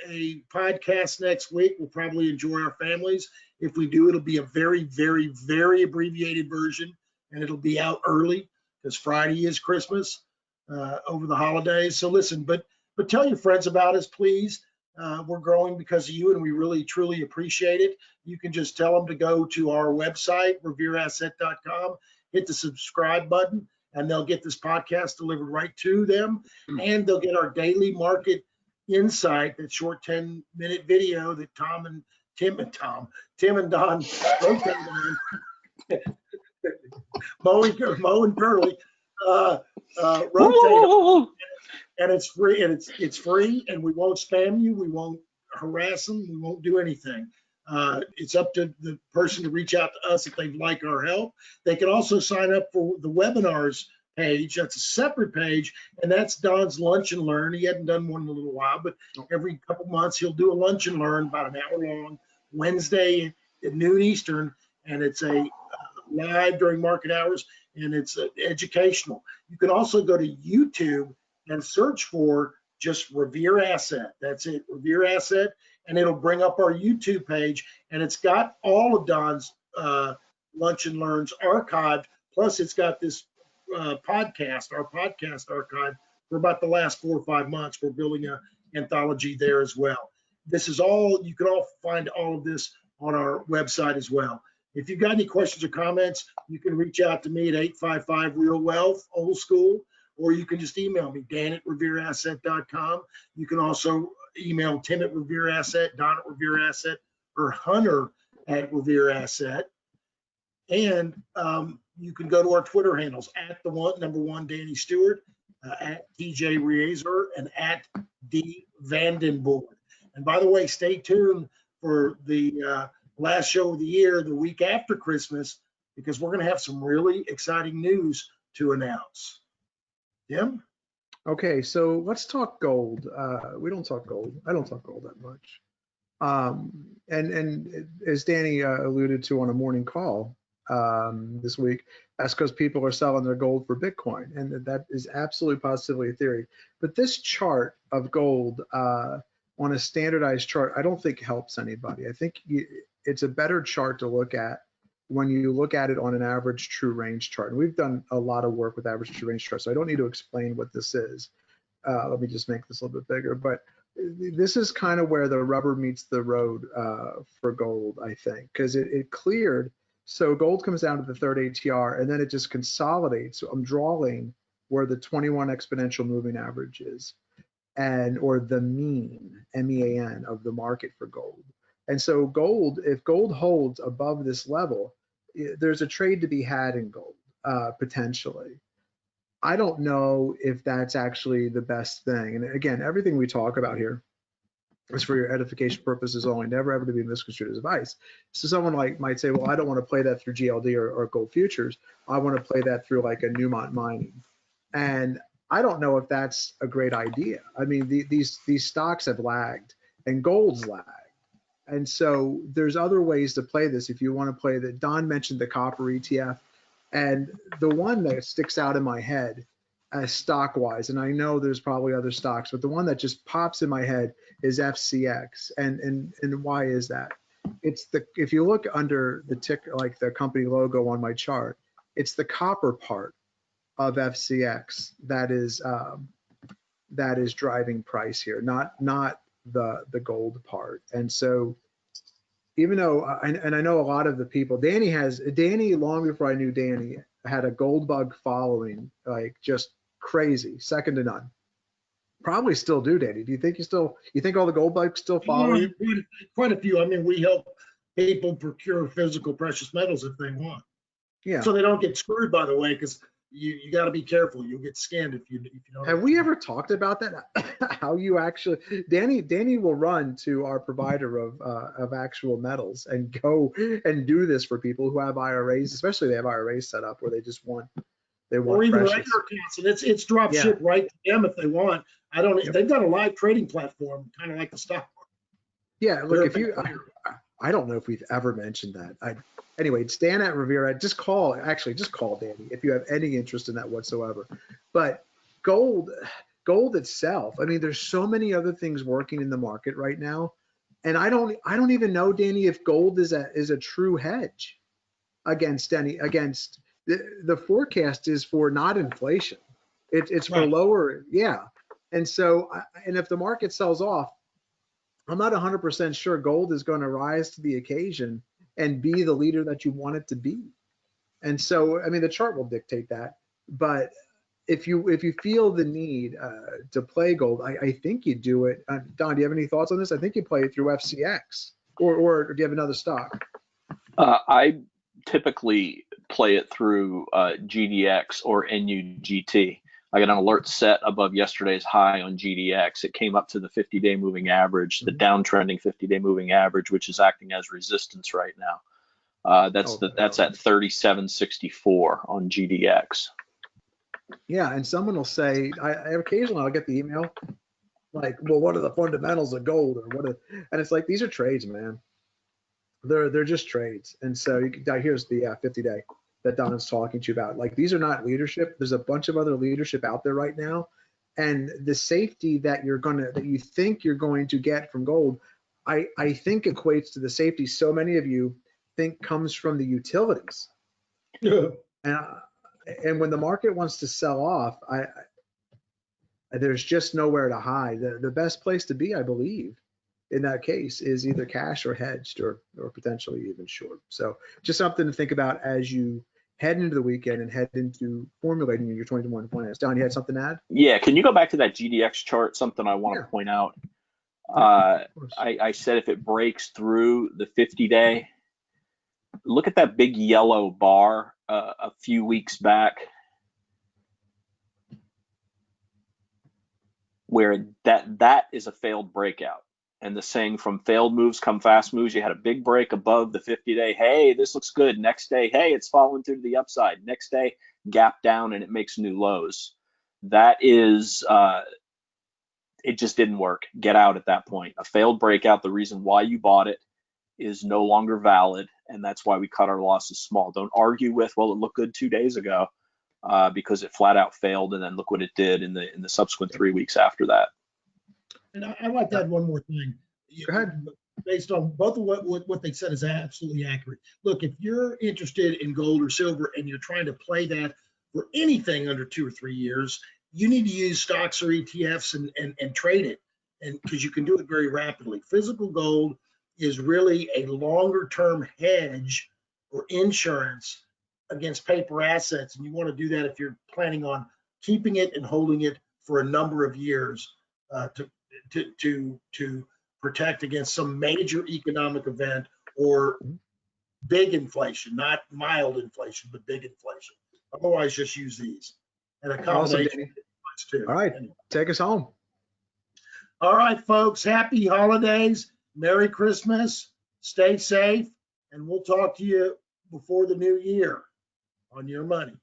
podcast next week. We'll probably enjoy our families. If we do, it'll be a very, very, very abbreviated version, and it'll be out early because Friday is Christmas over the holidays. So listen, but tell your friends about us, please. We're growing because of you, and we really, truly appreciate it. You can just tell them to go to our website, revereasset.com, hit the subscribe button, and they'll get this podcast delivered right to them, and they'll get our daily market insight, that short 10-minute video that Tim and Don rotate on. Mo and Curly rotate, and it's free, and it's free, and we won't spam you, we won't harass them, we won't do anything. It's up to the person to reach out to us if they'd like our help. They can also sign up for the webinars page. That's a separate page, and that's Don's Lunch and Learn. He hadn't done one in a little while, but every couple months he'll do a Lunch and Learn, about an hour long, Wednesday at noon Eastern, and it's a live during market hours, and it's educational. You can also go to YouTube and search for just Revere Asset. That's it, Revere Asset, and it'll bring up our YouTube page, and it's got all of Don's Lunch and Learns archived, plus it's got this podcast, our podcast archive for about the last 4 or 5 months. We're building an anthology there as well. This is all, you can all find all of this on our website as well. If you've got any questions or comments, you can reach out to me at 855-REAL-WEALTH, old school, or you can just email me, dan@revereasset.com. You can also email Tim at Revere Asset, Don at Revere Asset, or Hunter at Revere Asset. And you can go to our Twitter handles, at #1 Danny Stewart, at TJ Reazer, and at D Vandenboer. And by the way, stay tuned for the last show of the year, the week after Christmas, because we're going to have some really exciting news to announce. Tim? Okay, so let's talk gold. We don't talk gold. I don't talk gold that much. And as Danny alluded to on a morning call this week, that's because people are selling their gold for Bitcoin, and that is absolutely positively a theory. But this chart of gold on a standardized chart, I don't think helps anybody. I think it's a better chart to look at when you look at it on an average true range chart. And we've done a lot of work with average true range charts, so I don't need to explain what this is. Let me just make this a little bit bigger. But this is kind of where the rubber meets the road for gold, I think, because it cleared. So gold comes down to the third ATR, and then it just consolidates. So I'm drawing where the 21 exponential moving average is, or the mean, MEAN, of the market for gold. And so gold, if gold holds above this level, there's a trade to be had in gold, potentially. I don't know if that's actually the best thing. And again, everything we talk about here is for your edification purposes only, never ever to be misconstrued as advice. So someone might say, well, I don't want to play that through GLD or gold futures. I want to play that through like a Newmont mining. And I don't know if that's a great idea. I mean, these stocks have lagged, and gold's lagged. And so there's other ways to play this. If you want to play that, Don mentioned the copper ETF, and the one that sticks out in my head as stock wise, and I know there's probably other stocks, but the one that just pops in my head is FCX. And why is that? It's if you look under the ticker, like the company logo on my chart, it's the copper part of FCX that is driving price here, not the gold part. And so even though and I know a lot of the people, Danny long before I knew Danny, had a gold bug following, like just crazy, second to none. Probably still do, Danny. Do you think you think all the gold bugs still follow you? Quite a few. I mean, we help people procure physical precious metals if they want. Yeah. So they don't get screwed, by the way, because you got to be careful. You'll get scammed if you don't. Have we ever talked about that? How you actually, Danny will run to our provider of actual metals and go and do this for people who have IRAs, especially they have IRAs set up where they just want or even precious. regular accounts, and it's drop ship right to them if they want. I don't. Yep. They've got a live trading platform, kind of like the stock market. Yeah, look, I don't know if we've ever mentioned that. Anyway, it's Dan at Revere. Just call Danny if you have any interest in that whatsoever. But gold itself, I mean, there's so many other things working in the market right now, and I don't even know, Danny, if gold is a true hedge against the forecast is for not inflation. It's for lower, yeah. And so, and if the market sells off, I'm not 100% sure gold is going to rise to the occasion and be the leader that you want it to be. And so, I mean, the chart will dictate that. But if you feel the need to play gold, I think you do it. Don, do you have any thoughts on this? I think you play it through FCX, or do you have another stock? I typically play it through GDX or NUGT. I got an alert set above yesterday's high on GDX. It came up to the 50-day moving average, the downtrending 50-day moving average, which is acting as resistance right now. That's at 37.64 on GDX. Yeah, and someone will say, I occasionally I'll get the email like, well, what are the fundamentals of gold, or what? And it's like, these are trades, man. They're just trades. And so here's the 50-day that Don's talking to you about. Like, these are not leadership. There's a bunch of other leadership out there right now, and the safety that you think you're going to get from gold, I think equates to the safety so many of you think comes from the utilities. Yeah. And when the market wants to sell off, there's just nowhere to hide. The best place to be, I believe, in that case, is either cash or hedged, or potentially even short. So just something to think about as you head into the weekend and head into formulating your 21 plans. Don, you had something to add? Yeah, can you go back to that GDX chart? Something I want to point out. I said if it breaks through the 50-day, look at that big yellow bar a few weeks back, where that is a failed breakout. And the saying, from failed moves come fast moves. You had a big break above the 50-day. Hey, this looks good. Next day, hey, it's fallen to the upside. Next day, gap down and it makes new lows. That is, it just didn't work. Get out at that point. A failed breakout, the reason why you bought it is no longer valid, and that's why we cut our losses small. Don't argue with, well, it looked good 2 days ago, because it flat out failed, and then look what it did in the subsequent 3 weeks after that. And I'd like to add one more thing. Go ahead. Based on both of what they said is absolutely accurate. Look, if you're interested in gold or silver and you're trying to play that for anything under 2 or 3 years, you need to use stocks or ETFs and trade it, and because you can do it very rapidly. Physical gold is really a longer term hedge or insurance against paper assets, and you want to do that if you're planning on keeping it and holding it for a number of years to protect against some major economic event or big inflation, not mild inflation, but big inflation. Otherwise, just use these. And a combination too. All right, take us home. All right, folks, happy holidays. Merry Christmas. Stay safe, and we'll talk to you before the new year on your money.